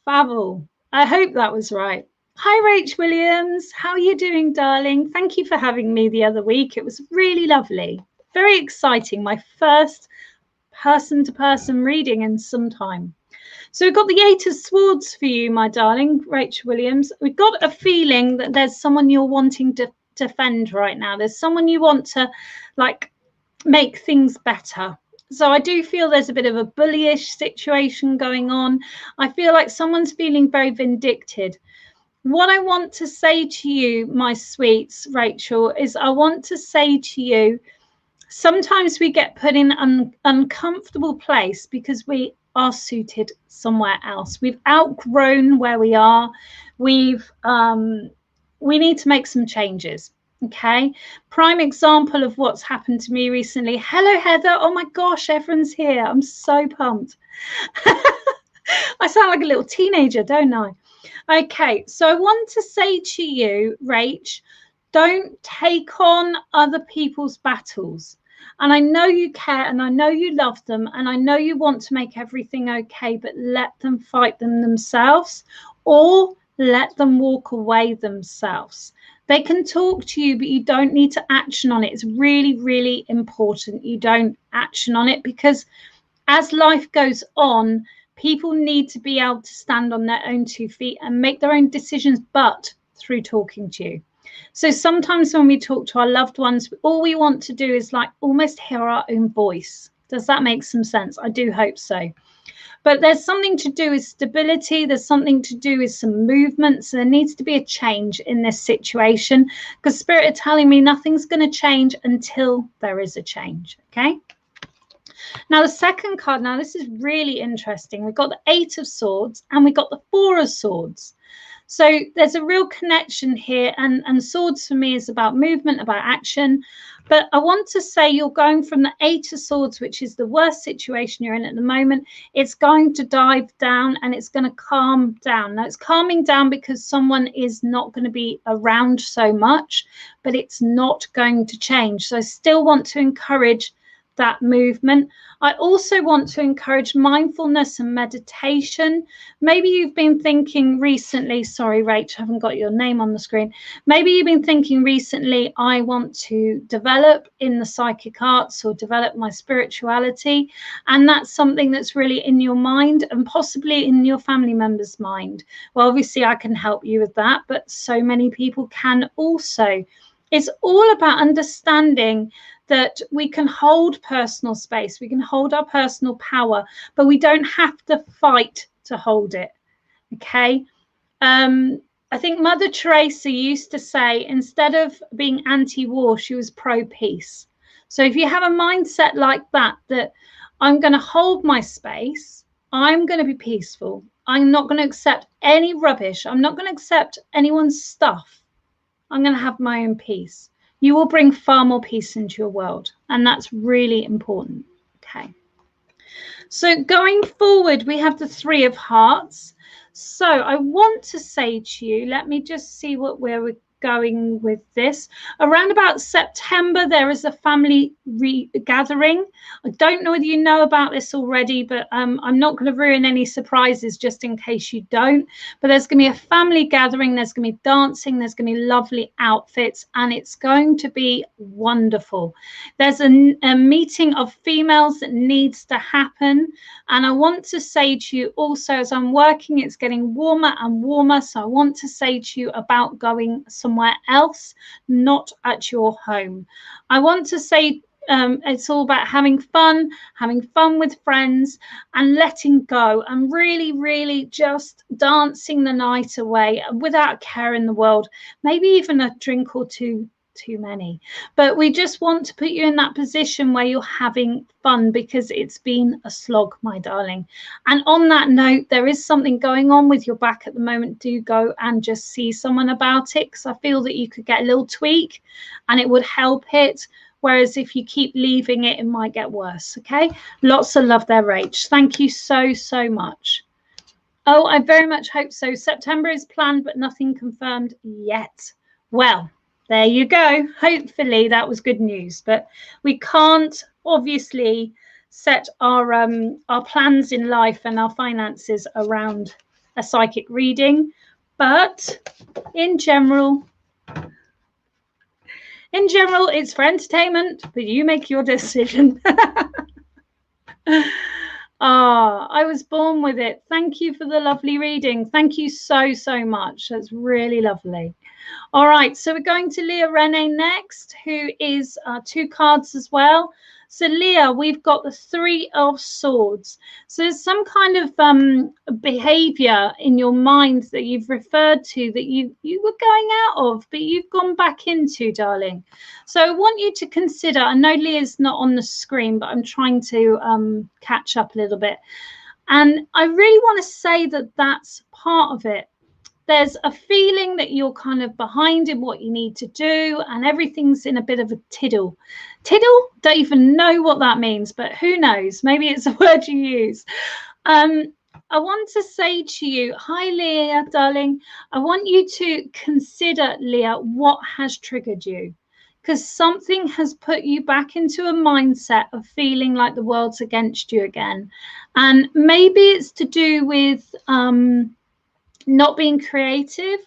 [SPEAKER 1] Favel. I hope that was right. Hi, Rach Williams. How are you doing, darling? Thank you for having me the other week. It was really lovely. Very exciting. My first person-to-person reading in some time. So we've got the 8 of Swords for you, my darling, Rach Williams. We've got a feeling that there's someone you're wanting to defend right now. There's someone you want to, like, make things better. So I do feel there's a bit of a bullyish situation going on. I feel like someone's feeling very vindicted. What I want to say to you, my sweets, Rachel, is I want to say to you, sometimes we get put in an uncomfortable place because we are suited somewhere else. We've outgrown where we are. We need to make some changes. Okay, prime example of what's happened to me recently. Hello, Heather. Oh my gosh, everyone's here. I'm so pumped. I sound like a little teenager, don't I? Okay, so I want to say to you, Rach, don't take on other people's battles. And I know you care, and I know you love them, and I know you want to make everything okay, but let them fight them themselves, or let them walk away themselves. They can talk to you, but you don't need to action on it. It's really, really important you don't action on it, because as life goes on, people need to be able to stand on their own 2 feet and make their own decisions, but through talking to you. So sometimes when we talk to our loved ones, all we want to do is like almost hear our own voice. Does that make some sense? I do hope so. But there's something to do with stability. There's something to do with some movement. So there needs to be a change in this situation, because Spirit are telling me nothing's going to change until there is a change. Okay. Now, the second card, now this is really interesting. We've got the 8 of Swords and we've got the 4 of Swords. So there's a real connection here. And Swords for me is about movement, about action. But I want to say you're going from the 8 of Swords, which is the worst situation you're in at the moment. It's going to dive down and it's going to calm down. Now, it's calming down because someone is not going to be around so much, but it's not going to change. So I still want to encourage that movement. I also want to encourage mindfulness and meditation. Maybe you've been thinking recently, sorry, Rach, I haven't got your name on the screen. Maybe you've been thinking recently, I want to develop in the psychic arts or develop my spirituality. And that's something that's really in your mind and possibly in your family member's mind. Well, obviously I can help you with that, but so many people can also. It's all about understanding that we can hold personal space, we can hold our personal power, but we don't have to fight to hold it. Okay. I think Mother Teresa used to say, instead of being anti-war, she was pro-peace. So if you have a mindset like that, that I'm going to hold my space, I'm going to be peaceful, I'm not going to accept any rubbish, I'm not going to accept anyone's stuff, I'm going to have my own peace. You will bring far more peace into your world. And that's really important. Okay. So going forward, we have the 3 of Hearts. So I want to say to you, let me just see where we're going with this. Around about September, there is a family gathering. I don't know whether you know about this already, but I'm not going to ruin any surprises just in case you don't. But there's going to be a family gathering. There's going to be dancing. There's going to be lovely outfits, and it's going to be wonderful. There's a meeting of females that needs to happen. And I want to say to you also, as I'm working, it's getting warmer and warmer. So I want to say to you about going somewhere else, not at your home. I want to say it's all about having fun with friends and letting go and really, really just dancing the night away without care in the world, maybe even a drink or two too many. But we just want to put you in that position where you're having fun, because it's been a slog, my darling. And on that note, there is something going on with your back at the moment. Do go and just see someone about it, because I feel that you could get a little tweak and it would help it. Whereas if you keep leaving it, it might get worse. Okay. Lots of love there, Rach. Thank you so, so much. Oh, I very much hope so. September is planned, but nothing confirmed yet. Well, there you go. Hopefully that was good news, but we can't obviously set our plans in life and our finances around a psychic reading. But in general, it's for entertainment, but you make your decision. I was born with it. Thank you for the lovely reading. Thank you so, so much. That's really lovely. All right, so we're going to Leah Renee next, who is 2 cards as well. So Leah, we've got the 3 of Swords. So there's some kind of behavior in your mind that you've referred to that you were going out of, but you've gone back into, darling. So I want you to consider, I know Leah's not on the screen, but I'm trying to catch up a little bit. And I really want to say that that's part of it. There's a feeling that you're kind of behind in what you need to do, and everything's in a bit of a tiddle. Tiddle? Don't even know what that means, but who knows? Maybe it's a word you use. I want to say to you, hi, Leah, darling. I want you to consider, Leah, what has triggered you, because something has put you back into a mindset of feeling like the world's against you again. And maybe it's to do with not being creative.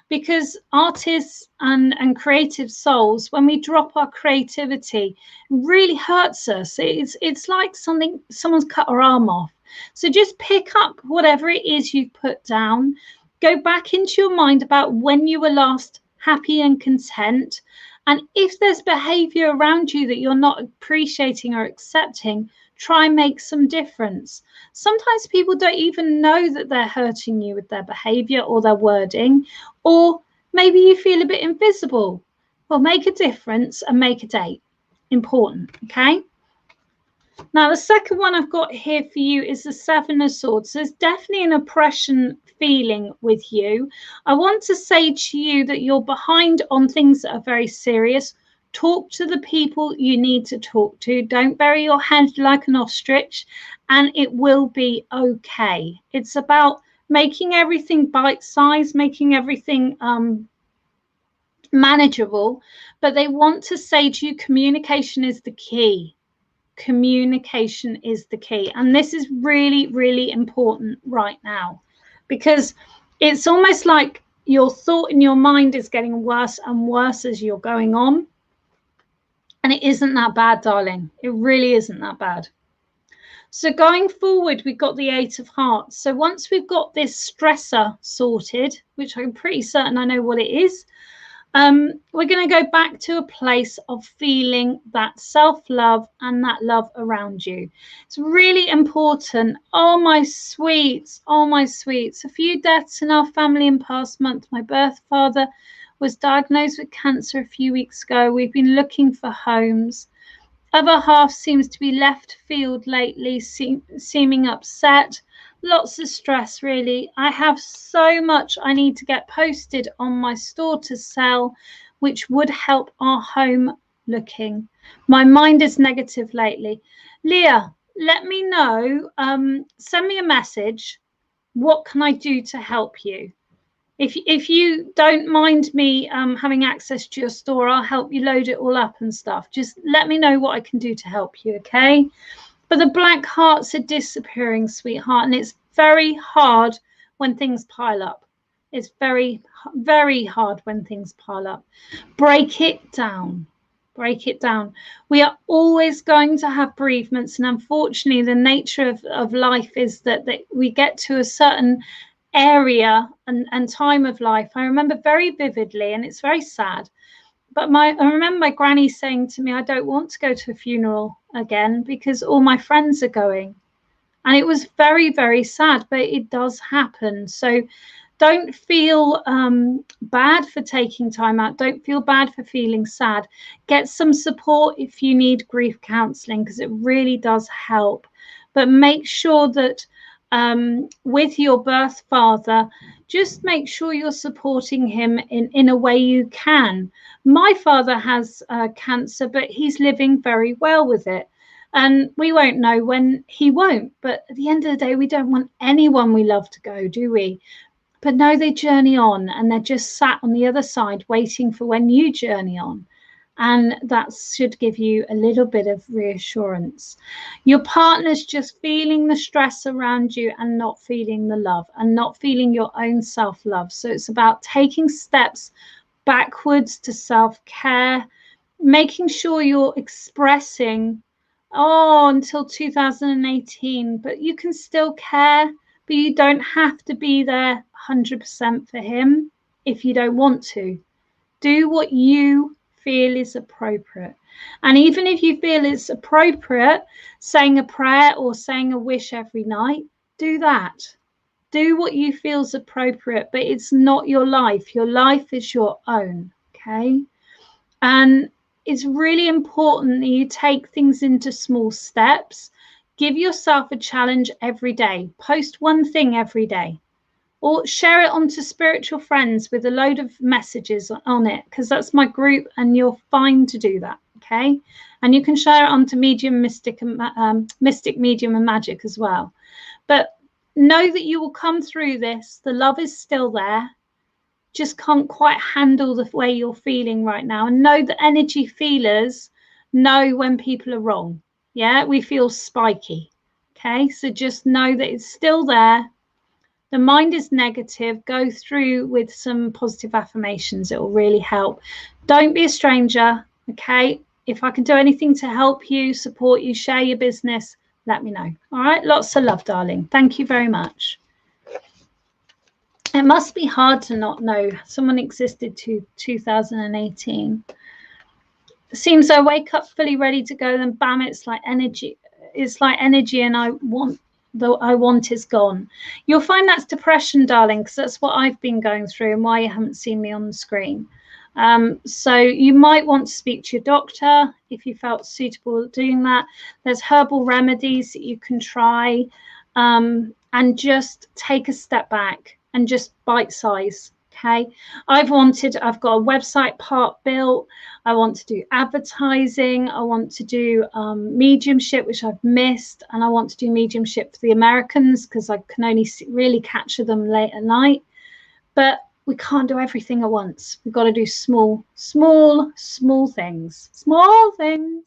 [SPEAKER 1] because artists and creative souls, when we drop our creativity, it really hurts us. It's like someone's cut our arm off. So just pick up whatever it is you've put down, go back into your mind about when you were last happy and content. And if there's behavior around you that you're not appreciating or accepting, try and make some difference. Sometimes people don't even know that they're hurting you with their behavior or their wording, or maybe you feel a bit invisible. Well, make a difference and make a date. Important, okay? Now, the second one I've got here for you is the Seven of Swords. There's definitely an oppression feeling with you. I want to say to you that you're behind on things that are very serious. Talk to the people you need to talk to. Don't bury your head like an ostrich, and it will be okay. It's about making everything bite-sized, making everything manageable. But they want to say to you, communication is the key. Communication is the key. And this is really, really important right now, because it's almost like your thought in your mind is getting worse and worse as you're going on. And it isn't that bad, darling. It really isn't that bad. So going forward, we've got the Eight of Hearts. So once we've got this stressor sorted, which I'm pretty certain I know what it is, we're going to go back to a place of feeling that self-love and that love around you. It's really important. Oh, my sweets. Oh, my sweets. A few deaths in our family in past month. My birth father was diagnosed with cancer a few weeks ago. We've been looking for homes. Other half seems to be left field lately, seeming upset. Lots of stress, really. I have so much I need to get posted on my store to sell, which would help our home looking. My mind is negative lately. Leah, let me know. Send me a message. What can I do to help you? If you don't mind me having access to your store, I'll help you load it all up and stuff. Just let me know what I can do to help you, okay? But the black hearts are disappearing, sweetheart, and it's very hard when things pile up. It's very, very hard when things pile up. Break it down. Break it down. We are always going to have bereavements, and unfortunately, the nature of life is that we get to a certain area and time of life. I remember very vividly, and it's very sad, but I remember my granny saying to me, I don't want to go to a funeral again because all my friends are going. And it was very, very sad, but it does happen. So don't feel bad for taking time out. Don't feel bad for feeling sad. Get some support if you need grief counseling, because it really does help. But make sure that with your birth father, just make sure you're supporting him in a way you can. My father has cancer, but he's living very well with it. And we won't know when he won't. But at the end of the day, we don't want anyone we love to go, do we? But no, they journey on, and they're just sat on the other side waiting for when you journey on. And that should give you a little bit of reassurance. Your partner's just feeling the stress around you and not feeling the love and not feeling your own self-love. So it's about taking steps backwards to self-care, making sure you're expressing, until 2018, but you can still care, but you don't have to be there 100% for him if you don't want to. Do what you feel is appropriate. And even if you feel it's appropriate, saying a prayer or saying a wish every night, do that. Do what you feel is appropriate, but it's not your life. Your life is your own, okay? And it's really important that you take things into small steps. Give yourself a challenge every day. Post one thing every day. Or share it onto spiritual friends with a load of messages on it, because that's my group and you're fine to do that, okay? And you can share it onto Medium, Mystic, Medium and Magic as well. But know that you will come through this. The love is still there. Just can't quite handle the way you're feeling right now. And know that energy feelers know when people are wrong. Yeah, we feel spiky, okay? So just know that it's still there. The mind is negative. Go through with some positive affirmations. It will really help. Don't be a stranger, okay? If I can do anything to help you, support you, share your business, let me know. All right? Lots of love, darling. Thank you very much. It must be hard to not know someone existed to 2018. It seems I wake up fully ready to go, then bam, it's like energy. It's like energy, and I want is gone. You'll find that's depression, darling, because that's what I've been going through and why you haven't seen me on the screen. So you might want to speak to your doctor if you felt suitable doing that. There's herbal remedies that you can try, and just take a step back and just bite size. Okay, I've got a website part built. I want to do advertising. I want to do mediumship, which I've missed. And I want to do mediumship for the Americans because I can only really capture them late at night. But we can't do everything at once. We've got to do small things. Small things.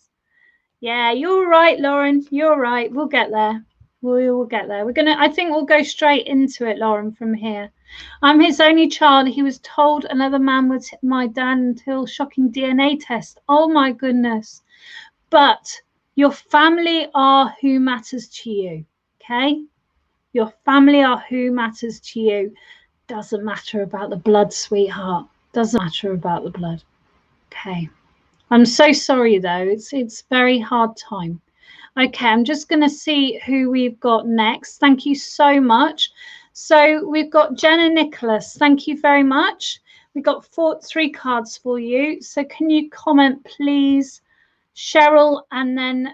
[SPEAKER 1] Yeah, you're right, Lauren. You're right. We'll get there. We will get there. I think we'll go straight into it, Lauren, from here. I'm his only child. He was told another man was my dad until shocking DNA test. Oh my goodness. But your family are who matters to you. Okay? Your family are who matters to you. Doesn't matter about the blood, sweetheart. Doesn't matter about the blood. Okay. I'm so sorry though. It's very hard time. Okay, I'm just going to see who we've got next. Thank you so much. So we've got Jenna Nicholas. Thank you very much. We've got 3 cards for you. So can you comment, please? Cheryl, and then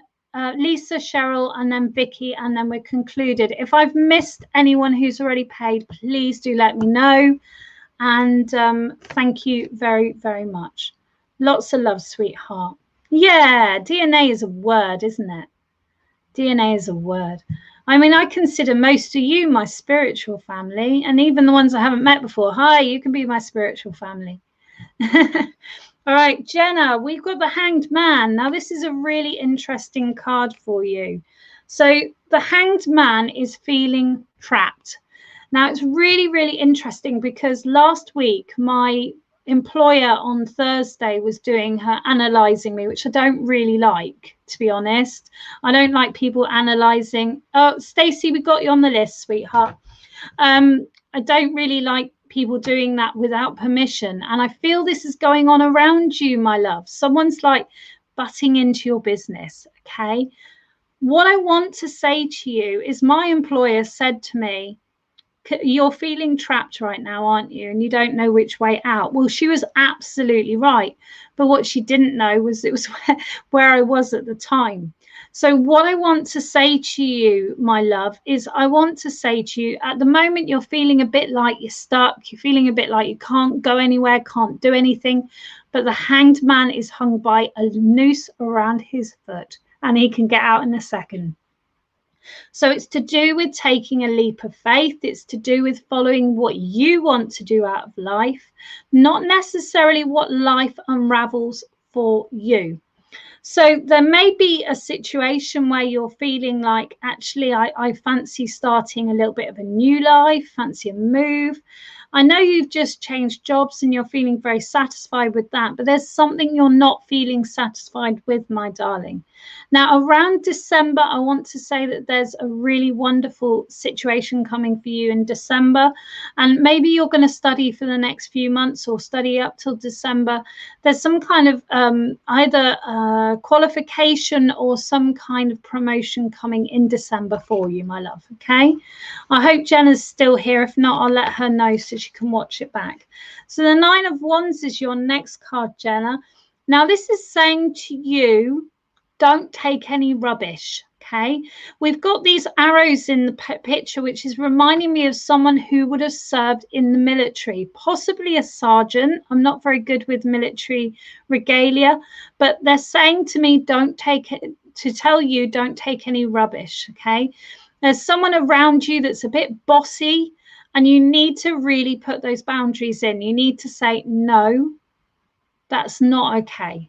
[SPEAKER 1] Lisa, Cheryl, and then Vicky, and then we're concluded. If I've missed anyone who's already paid, please do let me know. And thank you very, very much. Lots of love, sweetheart. Yeah, DNA is a word, isn't it? DNA is a word. I mean, I consider most of you my spiritual family, and even the ones I haven't met before. Hi, you can be my spiritual family. All right, Jenna, we've got the Hanged Man. Now, this is a really interesting card for you. So the Hanged Man is feeling trapped. Now, it's really, really interesting because last week, my employer on Thursday was doing her analysing me, which I don't really like, to be honest. I don't like people analysing. Oh, Stacey, we got you on the list, sweetheart. I don't really like people doing that without permission. And I feel this is going on around you, my love. Someone's like butting into your business, okay? What I want to say to you is my employer said to me, you're feeling trapped right now, aren't you? And you don't know which way out. Well, she was absolutely right. But what she didn't know was it was where I was at the time. So what I want to say to you, my love, is I want to say to you, at the moment, you're feeling a bit like you're stuck. You're feeling a bit like you can't go anywhere, can't do anything. But the Hanged Man is hung by a noose around his foot, and he can get out in a second. So it's to do with taking a leap of faith. It's to do with following what you want to do out of life, not necessarily what life unravels for you. So there may be a situation where you're feeling like, actually, I fancy starting a little bit of a new life, fancy a move. I know you've just changed jobs and you're feeling very satisfied with that, but there's something you're not feeling satisfied with, my darling. Now, around December, I want to say that there's a really wonderful situation coming for you in December. And maybe you're going to study for the next few months or study up till December. There's some kind of either qualification or some kind of promotion coming in December for you, my love. Okay. I hope Jenna's still here. If not, I'll let her know so she can watch it back. So the 9 of Wands is your next card, Jenna. Now, this is saying to you, don't take any rubbish. Okay, we've got these arrows in the picture, which is reminding me of someone who would have served in the military, possibly a sergeant. I'm not very good with military regalia, but they're saying to me, don't take it, to tell you, don't take any rubbish. Okay, there's someone around you that's a bit bossy, and you need to really put those boundaries in. You need to say, no, that's not okay.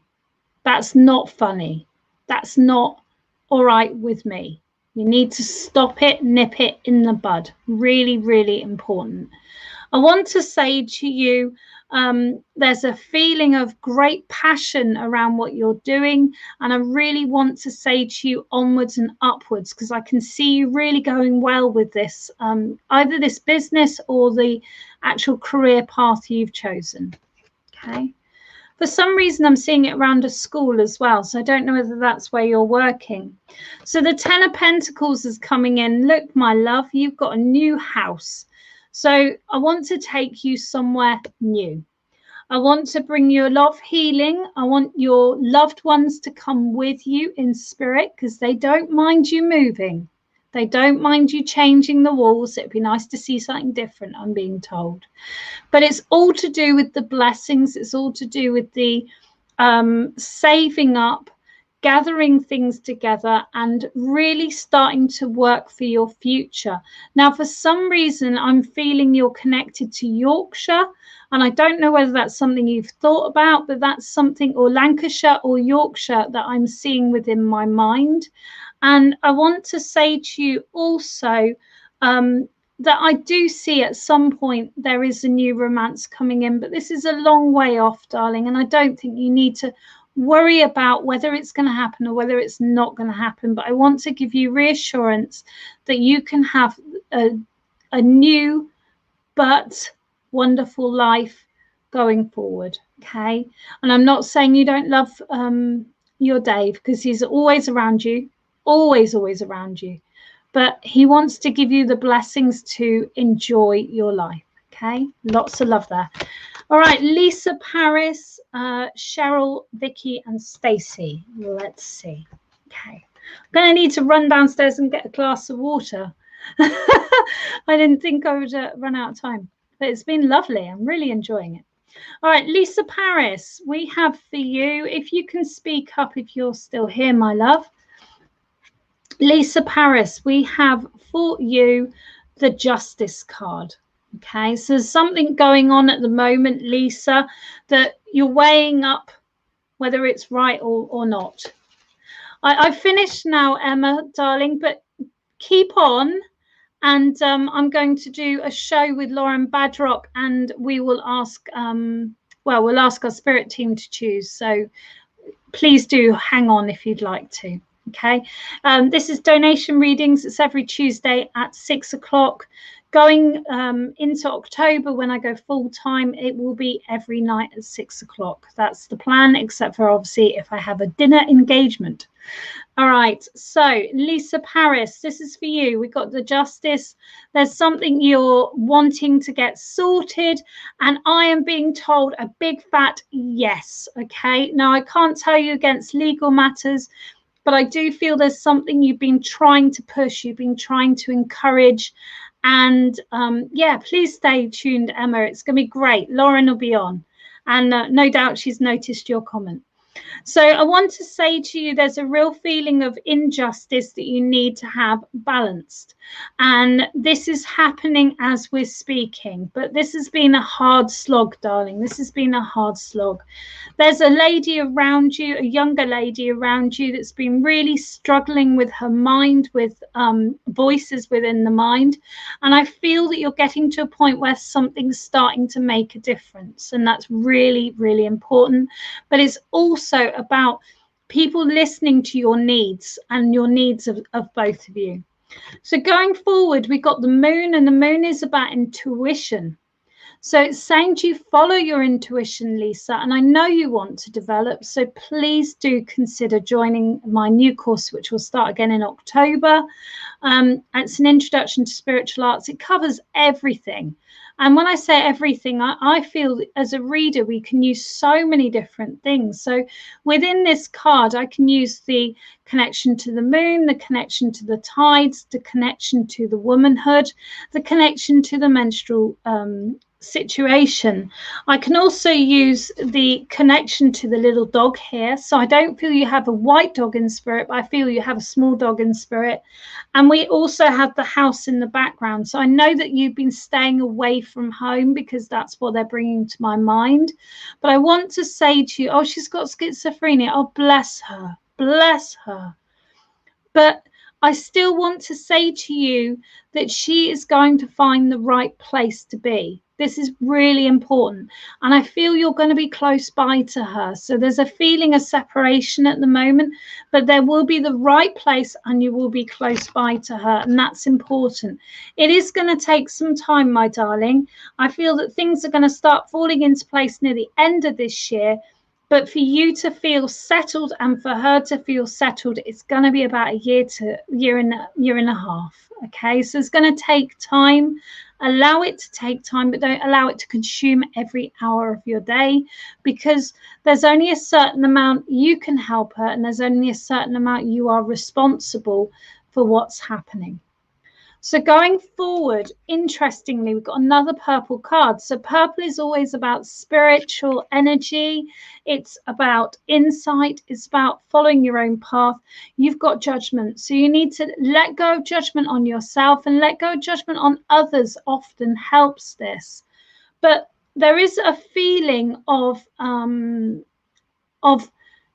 [SPEAKER 1] That's not funny. That's not all right with me. You need to stop it, nip it in the bud. Really, really important. I want to say to you, there's a feeling of great passion around what you're doing. And I really want to say to you onwards and upwards, because I can see you really going well with this, either this business or the actual career path you've chosen. Okay. For some reason, I'm seeing it around a school as well. So I don't know whether that's where you're working. So the Ten of Pentacles is coming in. Look, my love, you've got a new house. So I want to take you somewhere new. I want to bring you a lot of healing. I want your loved ones to come with you in spirit, because they don't mind you moving. They don't mind you changing the walls. It'd be nice to see something different, I'm being told. But it's all to do with the blessings. It's all to do with the saving up, gathering things together, and really starting to work for your future. Now, for some reason, I'm feeling you're connected to Yorkshire, and I don't know whether that's something you've thought about, but that's something, or Lancashire or Yorkshire, that I'm seeing within my mind. And I want to say to you also, that I do see at some point there is a new romance coming in, but this is a long way off, darling. And I don't think you need to worry about whether it's going to happen or whether it's not going to happen. But I want to give you reassurance that you can have a new but wonderful life going forward. Okay. And I'm not saying you don't love your Dave, because he's always around you, always around you. But he wants to give you the blessings to enjoy your life. Okay, lots of love there. All right, Lisa, Paris, Cheryl, Vicky, and Stacey. Let's see. Okay, I'm going to need to run downstairs and get a glass of water. I didn't think I would run out of time, but it's been lovely. I'm really enjoying it. All right, Lisa, Paris, we have for you, if you can speak up if you're still here, my love. Lisa, Paris, we have for you the Justice card. Okay, so there's something going on at the moment, Lisa, that you're weighing up whether it's right or not. I've finished now, Emma, darling, but keep on. And I'm going to do a show with Lauren Badrock, and we will ask, we'll ask our spirit team to choose. So please do hang on if you'd like to. Okay, this is donation readings. It's every Tuesday at 6 o'clock. Going into October, when I go full time, it will be every night at 6 o'clock. That's the plan, except for obviously if I have a dinner engagement. All right, so Lisa, Paris, this is for you. We've got the Justice. There's something you're wanting to get sorted, and I am being told a big fat yes. Okay, now I can't tell you against legal matters, but I do feel there's something you've been trying to push, you've been trying to encourage. And yeah, please stay tuned, Emma. It's going to be great. Lauren will be on. And no doubt she's noticed your comment. So I want to say to you, there's a real feeling of injustice that you need to have balanced. And this is happening as we're speaking. But this has been a hard slog, darling. This has been a hard slog. There's a lady around you, a younger lady around you, that's been really struggling with her mind, with voices within the mind. And I feel that you're getting to a point where something's starting to make a difference. And that's really, really important. But it's also about people listening to your needs and your needs of both of you. So going forward, we got the moon, and the moon is about intuition. So it's saying to you, follow your intuition, Lisa. And I know you want to develop, so please do consider joining my new course, which will start again in October. It's an introduction to spiritual arts. It covers everything. And when I say everything, I feel as a reader, we can use so many different things. So within this card, I can use the connection to the moon, the connection to the tides, the connection to the womanhood, the connection to the menstrual situation. I can also use the connection to the little dog here. So I don't feel you have a white dog in spirit, but I feel you have a small dog in spirit. And we also have the house in the background. So I know that you've been staying away from home because that's what they're bringing to my mind. But I want to say to you, oh, she's got schizophrenia. Oh, bless her. Bless her. But I still want to say to you that she is going to find the right place to be. This is really important. And I feel you're going to be close by to her. So there's a feeling of separation at the moment, but there will be the right place and you will be close by to her. And that's important. It is going to take some time, my darling. I feel that things are going to start falling into place near the end of this year. But for you to feel settled and for her to feel settled, it's going to be about a year and a half. Okay, so it's going to take time. Allow it to take time, but don't allow it to consume every hour of your day, because there's only a certain amount you can help her and there's only a certain amount you are responsible for what's happening. So going forward, interestingly, we've got another purple card. So purple is always about spiritual energy. It's about insight. It's about following your own path. You've got judgment. So you need to let go of judgment on yourself, and let go of judgment on others often helps this. But there is a feeling of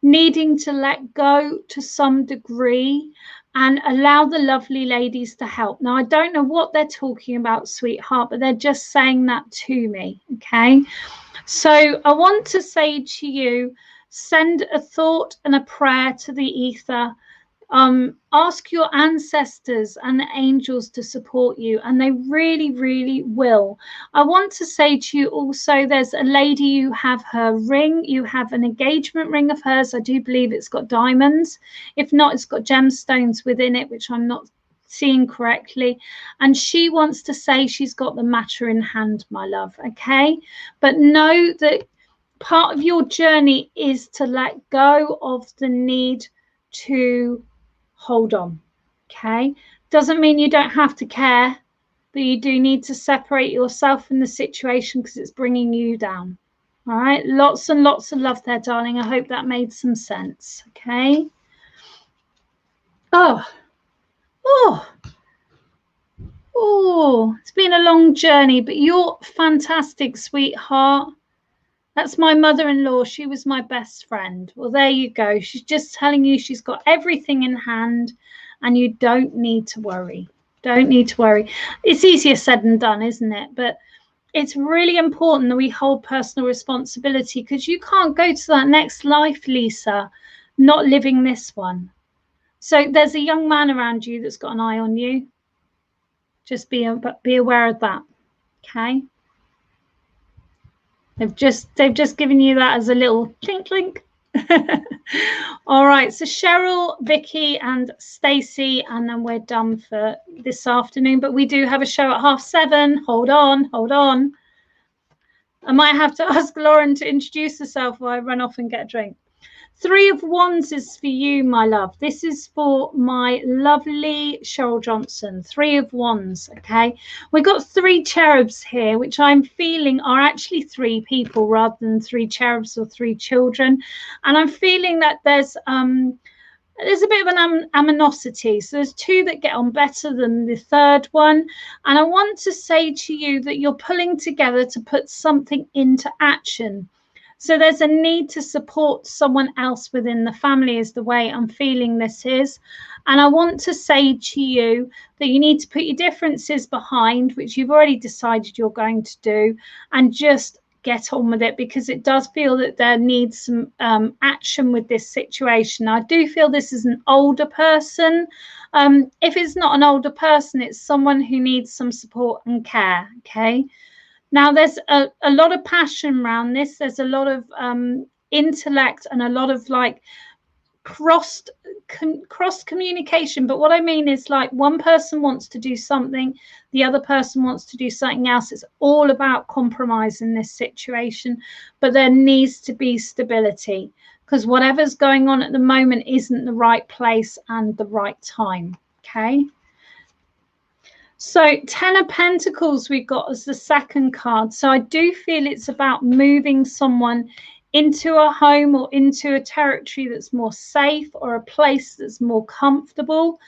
[SPEAKER 1] needing to let go to some degree and allow the lovely ladies to help. Now, I don't know what they're talking about, sweetheart, but they're just saying that to me, okay? So I want to say to you, send a thought and a prayer to the ether. Ask your ancestors and the angels to support you, and they really, really will. I want to say to you also, there's a lady, you have her ring, you have an engagement ring of hers. I do believe it's got diamonds. If not, it's got gemstones within it, which I'm not seeing correctly. And she wants to say she's got the matter in hand, my love, okay? But know that part of your journey is to let go of the need to hold on, okay? Doesn't mean you don't have to care, but you do need to separate yourself from the situation because it's bringing you down. All right, lots and lots of love there, darling. I hope that made some sense, okay? Oh, it's been a long journey, but you're fantastic, sweetheart. That's my mother-in-law. She was my best friend. Well, there you go. She's just telling you she's got everything in hand and you don't need to worry. Don't need to worry. It's easier said than done, isn't it? But it's really important that we hold personal responsibility, because you can't go to that next life, Lisa, not living this one. So there's a young man around you that's got an eye on you. Just be aware of that, okay? They've just given you that as a little clink clink. All right, so Cheryl, Vicky and Stacey, and then we're done for this afternoon, but we do have a show at 7:30. Hold on. I might have to ask Lauren to introduce herself while I run off and get a drink. 3 of Wands is for you, my love. This is for my lovely Cheryl Johnson. 3 of Wands, okay? We've got 3 cherubs here, which I'm feeling are actually 3 people rather than 3 cherubs or 3 children. And I'm feeling that there's a bit of an aminosity. So there's 2 that get on better than the 3rd one. And I want to say to you that you're pulling together to put something into action. So there's a need to support someone else within the family is the way I'm feeling this is. And I want to say to you that you need to put your differences behind, which you've already decided you're going to do, and just get on with it, because it does feel that there needs some action with this situation. I do feel this is an older person. If it's not an older person, it's someone who needs some support and care, okay? Now, there's a lot of passion around this. There's a lot of intellect and a lot of like cross communication. But what I mean is, like, one person wants to do something, the other person wants to do something else. It's all about compromise in this situation. But there needs to be stability, because whatever's going on at the moment isn't the right place and the right time, okay? So 10 of Pentacles we've got as the 2nd card. So I do feel it's about moving someone into a home or into a territory that's more safe, or a place that's more comfortable.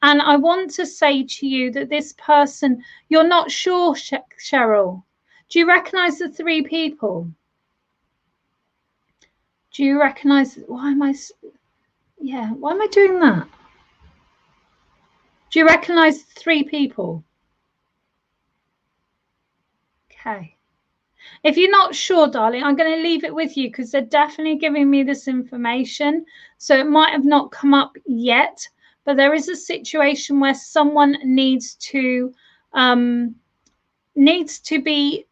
[SPEAKER 1] And I want to say to you that this person, you're not sure, Cheryl. Do you recognize the 3 people? Do you recognize? Why am I doing that? Do you recognize 3 people? Okay. If you're not sure, darling, I'm going to leave it with you because they're definitely giving me this information. So it might have not come up yet, but there is a situation where someone needs to be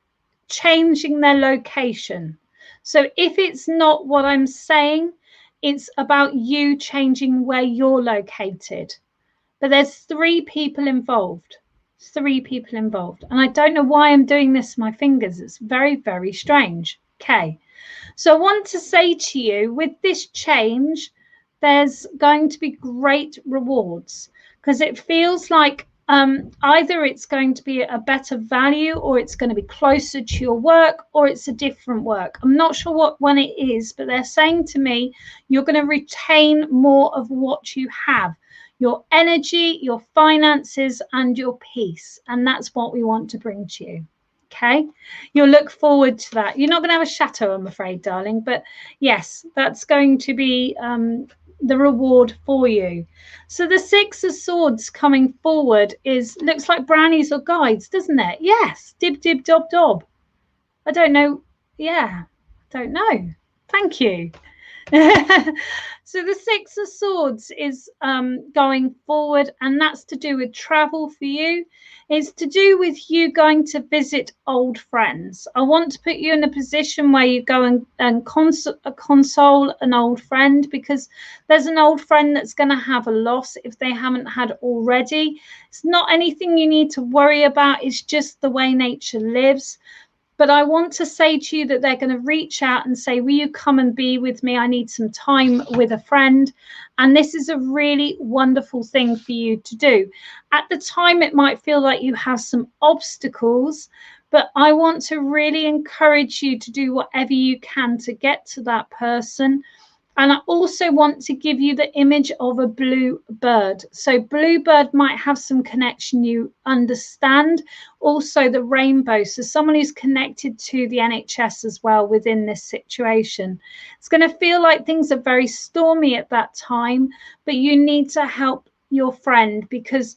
[SPEAKER 1] changing their location. So if it's not what I'm saying, it's about you changing where you're located. But there's 3 people involved. 3 people involved. And I don't know why I'm doing this with my fingers. It's very, very strange. Okay. So I want to say to you, with this change, there's going to be great rewards because it feels like either it's going to be a better value or it's going to be closer to your work or it's a different work. I'm not sure what one it is, but they're saying to me, you're going to retain more of what you have. Your energy, your finances, and your peace. And that's what we want to bring to you. Okay. You'll look forward to that. You're not going to have a chateau, I'm afraid, darling. But yes, that's going to be the reward for you. So the 6 of Swords coming forward looks like brownies or guides, doesn't it? Yes. Dib, dib, dob, dob. I don't know. Yeah. I don't know. Thank you. So the 6 of Swords is going forward, and that's to do with travel for you. It's to do with you going to visit old friends. I want to put you in a position where you go and console an old friend, because there's an old friend that's going to have a loss if they haven't had already. It's not anything you need to worry about. It's just the way nature lives. But I want to say to you that they're going to reach out and say, will you come and be with me? I need some time with a friend. And this is a really wonderful thing for you to do. At the time, it might feel like you have some obstacles, but I want to really encourage you to do whatever you can to get to that person. And I also want to give you the image of a blue bird. So blue bird might have some connection you understand. Also the rainbow. So someone who's connected to the NHS as well within this situation. It's going to feel like things are very stormy at that time, but you need to help your friend, because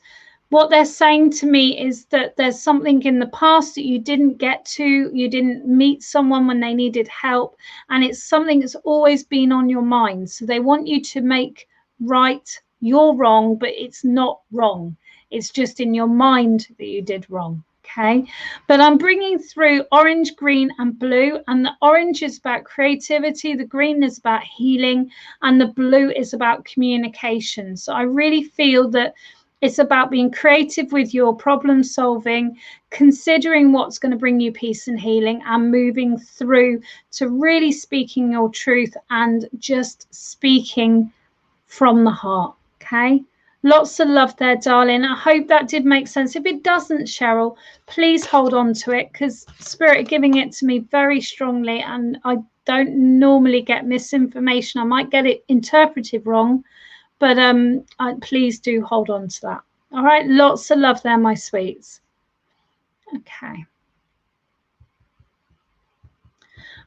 [SPEAKER 1] what they're saying to me is that there's something in the past that you didn't get to, you didn't meet someone when they needed help, and it's something that's always been on your mind. So they want you to make right your wrong, but it's not wrong. It's just in your mind that you did wrong. Okay, but I'm bringing through orange, green, and blue, and the orange is about creativity, the green is about healing, and the blue is about communication. So I really feel that it's about being creative with your problem solving, considering what's going to bring you peace and healing, and moving through to really speaking your truth and just speaking from the heart. Okay. Lots of love there, darling. I hope that did make sense. If it doesn't, Cheryl, please hold on to it, because Spirit are giving it to me very strongly, and I don't normally get misinformation. I might get it interpreted wrong, but please do hold on to that. All right, lots of love there, my sweets. Okay.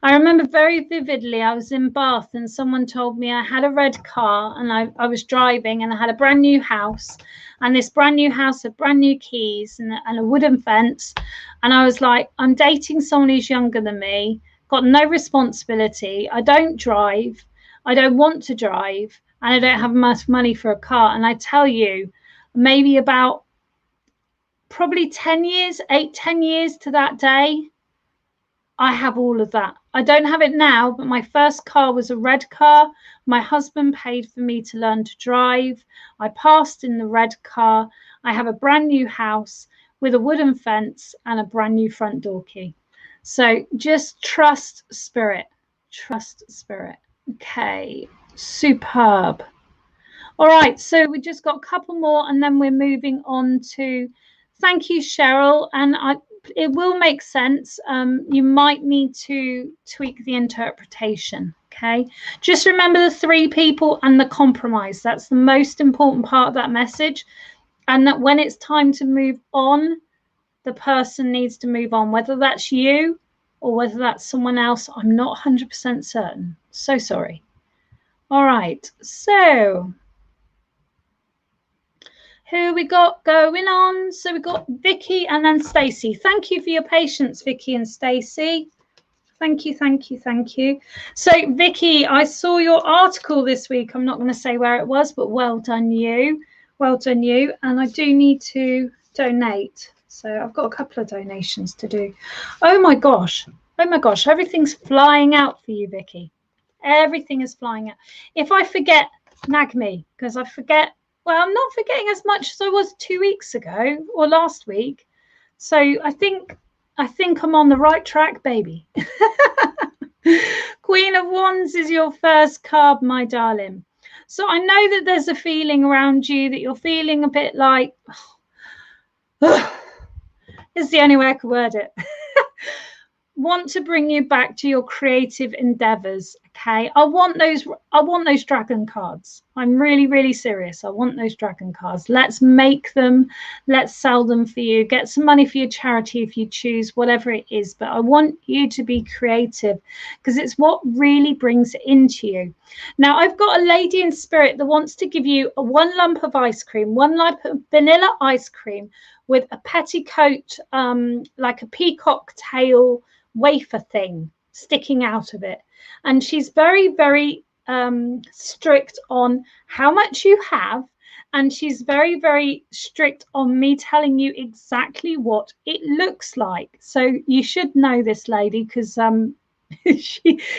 [SPEAKER 1] I remember very vividly, I was in Bath and someone told me I had a red car, and I was driving, and I had a brand new house, and this brand new house had brand new keys and a wooden fence. And I was like, I'm dating someone who's younger than me, got no responsibility. I don't drive. I don't want to drive. And I don't have much money for a car. And I tell you, maybe about probably 10 years, 10 years to that day, I have all of that. I don't have it now, but my first car was a red car. My husband paid for me to learn to drive. I passed in the red car. I have a brand new house with a wooden fence and a brand new front door key. So just trust Spirit. Trust Spirit. Okay. Superb. All right, so we just got a couple more, and then we're moving on to thank you, Cheryl. And it will make sense. You might need to tweak the interpretation. Okay, just remember the 3 people and the compromise. That's the most important part of that message. And that when it's time to move on, the person needs to move on, whether that's you or whether that's someone else. I'm not 100% certain. So sorry. All right, so Who we got going on? So we got Vicky and then Stacey. Thank you for your patience, Vicky and Stacey. Thank you, thank you, thank you. So, Vicky, I saw your article this week. I'm not going to say where it was, but well done you. Well done you. And I do need to donate. So I've got a couple of donations to do. Oh my gosh. Oh my gosh. Everything's flying out for you, Vicky. Everything is flying out. If I forget, nag me, because I forget. Well, I'm not forgetting as much as I was 2 weeks ago or last week. So I think I'm on the right track, baby. Queen of Wands is your first card, my darling. So I know that there's a feeling around you that you're feeling a bit like, it's the only way I could word it. Want to bring you back to your creative endeavors. Okay, I want those dragon cards. I'm really serious. I want those dragon cards. Let's make them, let's sell them for you, get some money for your charity if you choose, whatever it is. But I want you to be creative because it's what really brings it into you. Now I've got a lady in spirit that wants to give you one lump of ice cream, one lump of vanilla ice cream with a petticoat, like a peacock tail wafer thing sticking out of it, and she's very strict on how much you have, and she's very strict on me telling you exactly what it looks like. So you should know this lady because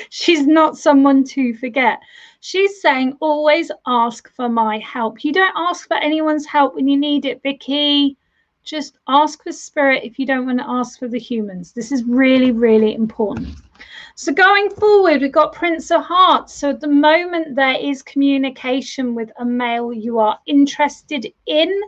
[SPEAKER 1] she's not someone to forget. She's saying always ask for my help. You don't ask for anyone's help when you need it, Vicky. Just ask for spirit if you don't want to ask for the humans. This is really important. So going forward, we've got Prince of Hearts. So at the moment, there is communication with a male you are interested in.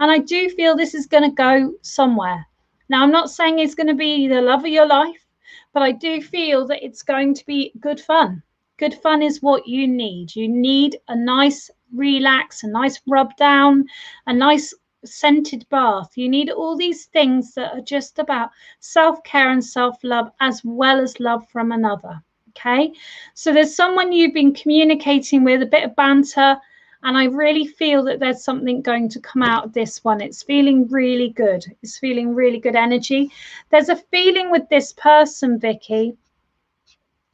[SPEAKER 1] And I do feel this is going to go somewhere. Now, I'm not saying it's going to be the love of your life, but I do feel that it's going to be good fun. Good fun is what you need. You need a nice relax, a nice rub down, a nice scented bath. You need all these things that are just about self-care and self-love as well as love from another. Okay, so there's someone you've been communicating with, a bit of banter, and I really feel that there's something going to come out of this one. It's feeling really good. It's feeling really good energy. There's a feeling with this person, Vicky.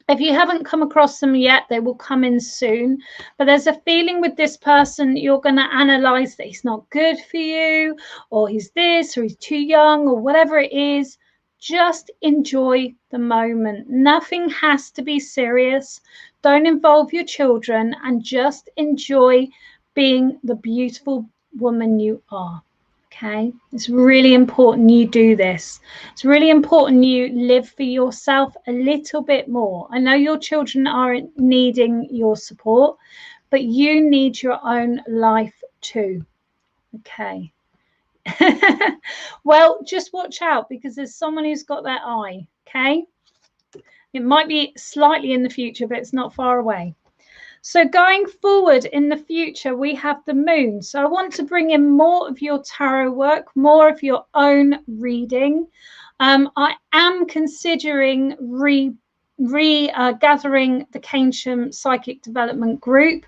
[SPEAKER 1] If you haven't come across them yet, they will come in soon. But there's a feeling with this person, you're going to analyze that he's not good for you, or he's this, or he's too young, or whatever it is. Just enjoy the moment. Nothing has to be serious. Don't involve your children, and just enjoy being the beautiful woman you are. Okay, it's really important you do this. It's really important you live for yourself a little bit more. I know your children are needing your support, but you need your own life too. Okay. Well, just watch out because there's someone who's got their eye. Okay. It might be slightly in the future, but it's not far away. So going forward in the future, we have the moon. So I want to bring in more of your tarot work, more of your own reading. I am considering gathering the Keynsham Psychic Development Group.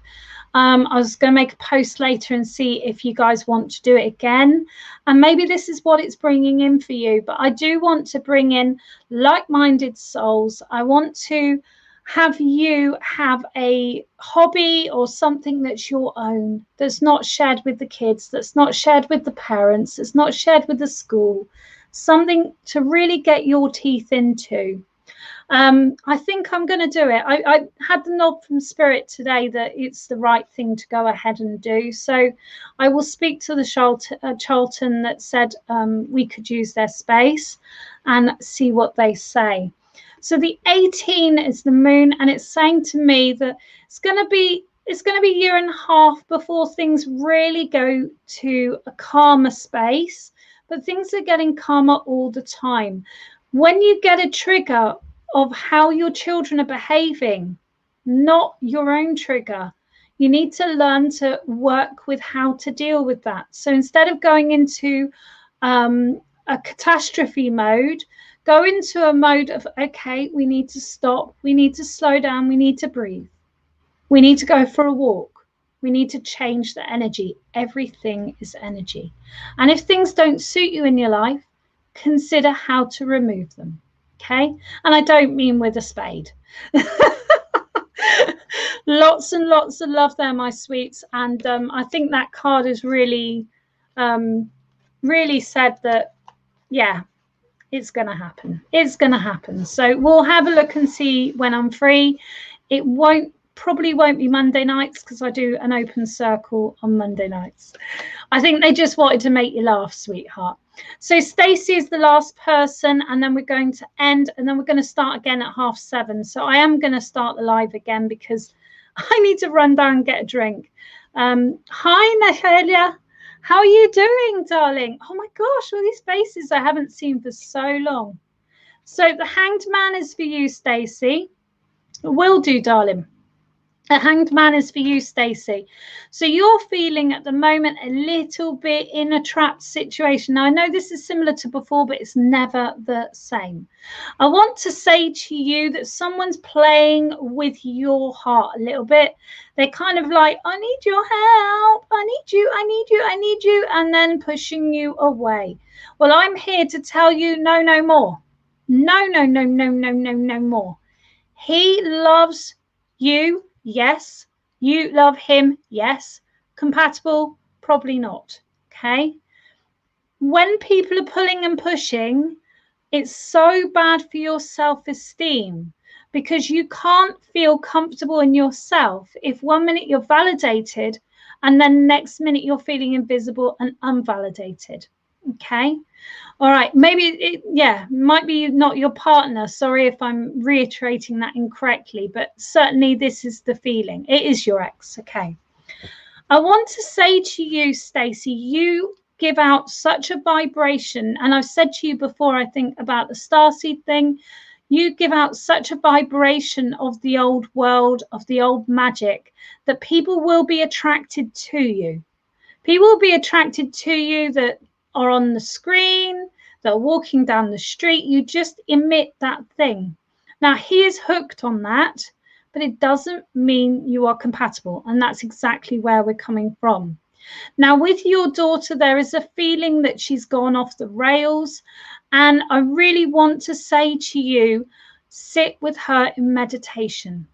[SPEAKER 1] I was going to make a post later and see if you guys want to do it again. And maybe this is what it's bringing in for you. But I do want to bring in like-minded souls. I want to have you have a hobby or something that's your own, that's not shared with the kids, that's not shared with the parents, that's not shared with the school, something to really get your teeth into. I think I'm going to do it. I had the nod from spirit today that it's the right thing to go ahead and do. So I will speak to the Charlton that said we could use their space and see what they say. So the 18 is the moon, and it's saying to me that it's going to be a year and a half before things really go to a calmer space, but things are getting calmer all the time. When you get a trigger of how your children are behaving, not your own trigger, you need to learn to work with how to deal with that. So instead of going into a catastrophe mode, go into a mode of, okay, we need to stop, we need to slow down, we need to breathe, we need to go for a walk, We need to change the energy. Everything is energy. And if things don't suit you in your life, consider how to remove them. Okay? And I don't mean with a spade. Lots and lots of love there, my sweets. And I think that card has really, really said that, yeah, it's going to happen. It's going to happen. So we'll have a look and see when I'm free. It probably won't be Monday nights because I do an open circle on Monday nights. I think they just wanted to make you laugh, sweetheart. So Stacey is the last person, and then we're going to end, and then we're going to start again at 7:30. So I am going to start the live again because I need to run down and get a drink. Hi, Nahelia. How are you doing, darling? Oh my gosh, all these faces I haven't seen for so long. So the Hanged Man is for you, Stacey. Will do, darling. The Hanged Man is for you, Stacey. So you're feeling at the moment a little bit in a trapped situation. Now, I know this is similar to before, but it's never the same. I want to say to you that someone's playing with your heart a little bit. They're kind of like, I need your help. I need you. I need you. I need you. And then pushing you away. Well, I'm here to tell you no, no more. No, no, no, no, no, no, no more. He loves you. Yes. You love him. Yes. Compatible? Probably not. Okay. When people are pulling and pushing, it's so bad for your self-esteem because you can't feel comfortable in yourself if 1 minute you're validated and then next minute you're feeling invisible and unvalidated. Okay. All right. Maybe might be not your partner. Sorry if I'm reiterating that incorrectly, but certainly this is the feeling. It is your ex. Okay. I want to say to you, Stacey, you give out such a vibration. And I've said to you before, I think about the starseed thing. You give out such a vibration of the old world, of the old magic, that people will be attracted to you. People will be attracted to you that are on the screen, that are walking down the street. You just emit that thing. Now, he is hooked on that, but it doesn't mean you are compatible. And that's exactly where we're coming from. Now, with your daughter, there is a feeling that she's gone off the rails. And I really want to say to you, sit with her in meditation.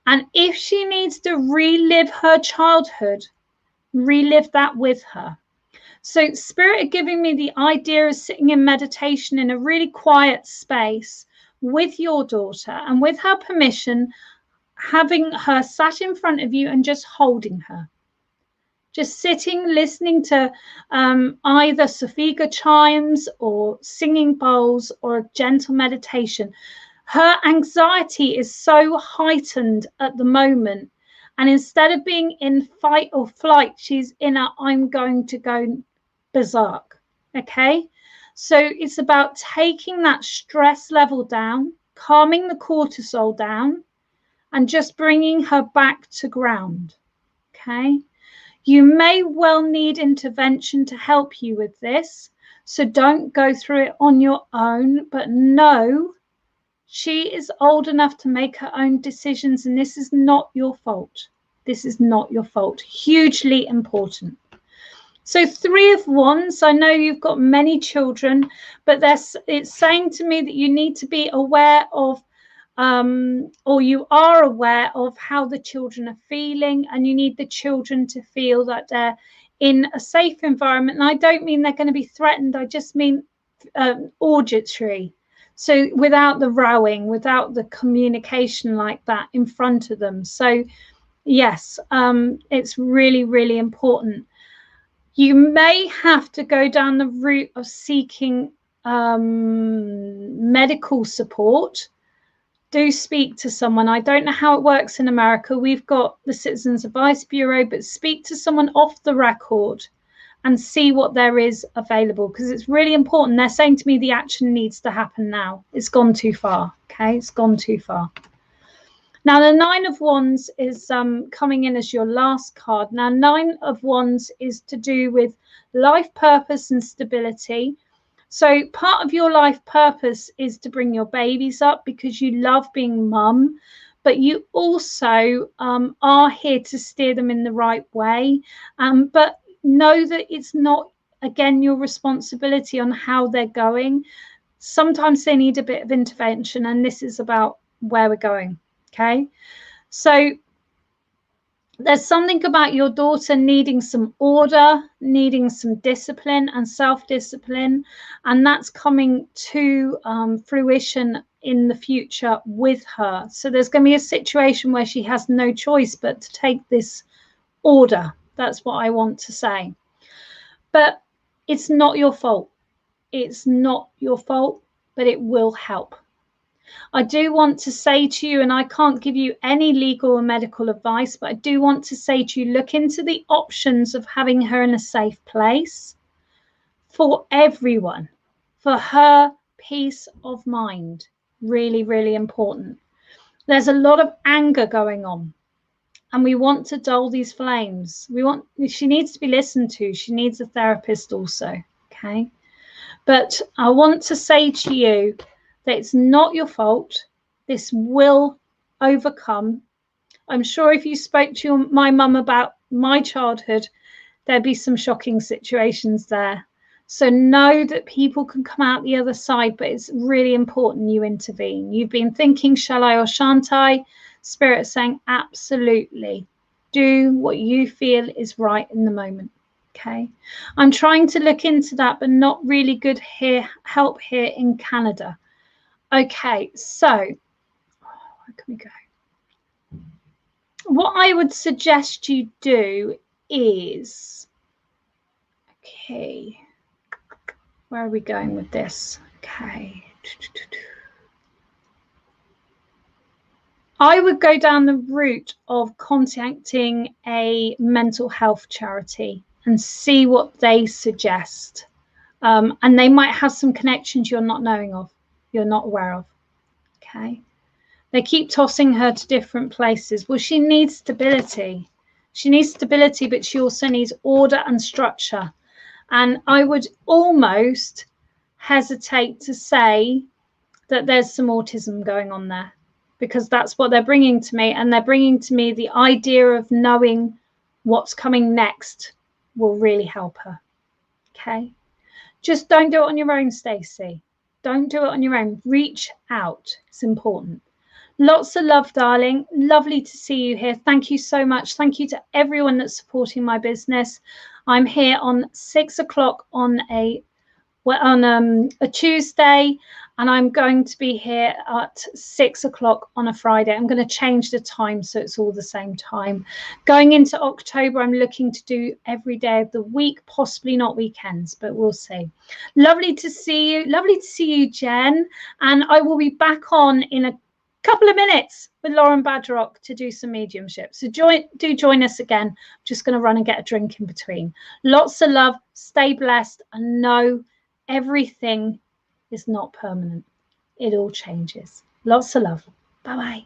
[SPEAKER 1] And if she needs to relive her childhood, relive that with her. So Spirit are giving me the idea of sitting in meditation in a really quiet space with your daughter and with her permission, having her sat in front of you and just holding her. Just sitting, listening to either Safiga chimes or singing bowls or a gentle meditation. Her anxiety is so heightened at the moment. And instead of being in fight or flight, she's in a I'm going to go berserk. Okay. So it's about taking that stress level down, calming the cortisol down, and just bringing her back to ground. Okay. You may well need intervention to help you with this. So don't go through it on your own, but know she is old enough to make her own decisions, and this is not your fault. This is not your fault. Hugely important. So 3 of Wands, I know you've got many children, but it's saying to me that you need to be aware of, or you are aware of how the children are feeling, and you need the children to feel that they're in a safe environment. And I don't mean they're going to be threatened. I just mean auditory. So without the rowing, without the communication like that in front of them. So yes, it's really, really important. You may have to go down the route of seeking medical support. Do speak to someone. I don't know how it works in America. We've got the Citizens Advice Bureau, but speak to someone off the record and see what there is available, because it's really important. They're saying to me the action needs to happen now. It's gone too far. Okay, it's gone too far. Now, the 9 of Wands is coming in as your last card. Now, 9 of Wands is to do with life purpose and stability. So part of your life purpose is to bring your babies up because you love being mum, but you also are here to steer them in the right way. But know that it's not, again, your responsibility on how they're going. Sometimes they need a bit of intervention, and this is about where we're going. Okay, so there's something about your daughter needing some order, needing some discipline and self-discipline, and that's coming to fruition in the future with her. So there's going to be a situation where she has no choice but to take this order. That's what I want to say. But it's not your fault. It's not your fault, but it will help. I do want to say to you, and I can't give you any legal or medical advice, but I do want to say to you, look into the options of having her in a safe place for everyone, for her peace of mind. Really, really important. There's a lot of anger going on, and we want to dull these flames. She needs to be listened to. She needs a therapist also, okay? But I want to say to you that it's not your fault. This will overcome. I'm sure if you spoke to my mum about my childhood, there'd be some shocking situations there. So know that people can come out the other side, but it's really important you intervene. You've been thinking, shall I or shan't I? Spirit saying, absolutely. Do what you feel is right in the moment. Okay, I'm trying to look into that, but not really good help here in Canada. Okay, so where can we go? What I would suggest you do is, okay, where are we going with this? Okay, I would go down the route of contacting a mental health charity and see what they suggest. And they might have some connections you're not knowing of, you're not aware of. Okay. They keep tossing her to different places. Well, she needs stability. She needs stability, but she also needs order and structure. And I would almost hesitate to say that there's some autism going on there, because that's what they're bringing to me. And they're bringing to me the idea of knowing what's coming next will really help her. Okay. Just don't do it on your own, Stacey. Don't do it on your own. Reach out. It's important. Lots of love, darling. Lovely to see you here. Thank you so much. Thank you to everyone that's supporting my business. I'm here on 6 o'clock on a Tuesday, and I'm going to be here at 6 o'clock on a Friday. I'm going to change the time so it's all the same time. Going into October, I'm looking to do every day of the week, possibly not weekends, but we'll see. Lovely to see you. Lovely to see you, Jen. And I will be back on in a couple of minutes with Lauren Badrock to do some mediumship. So do join us again. I'm just going to run and get a drink in between. Lots of love. Stay blessed, and know everything is not permanent. It all changes. Lots of love. Bye-bye.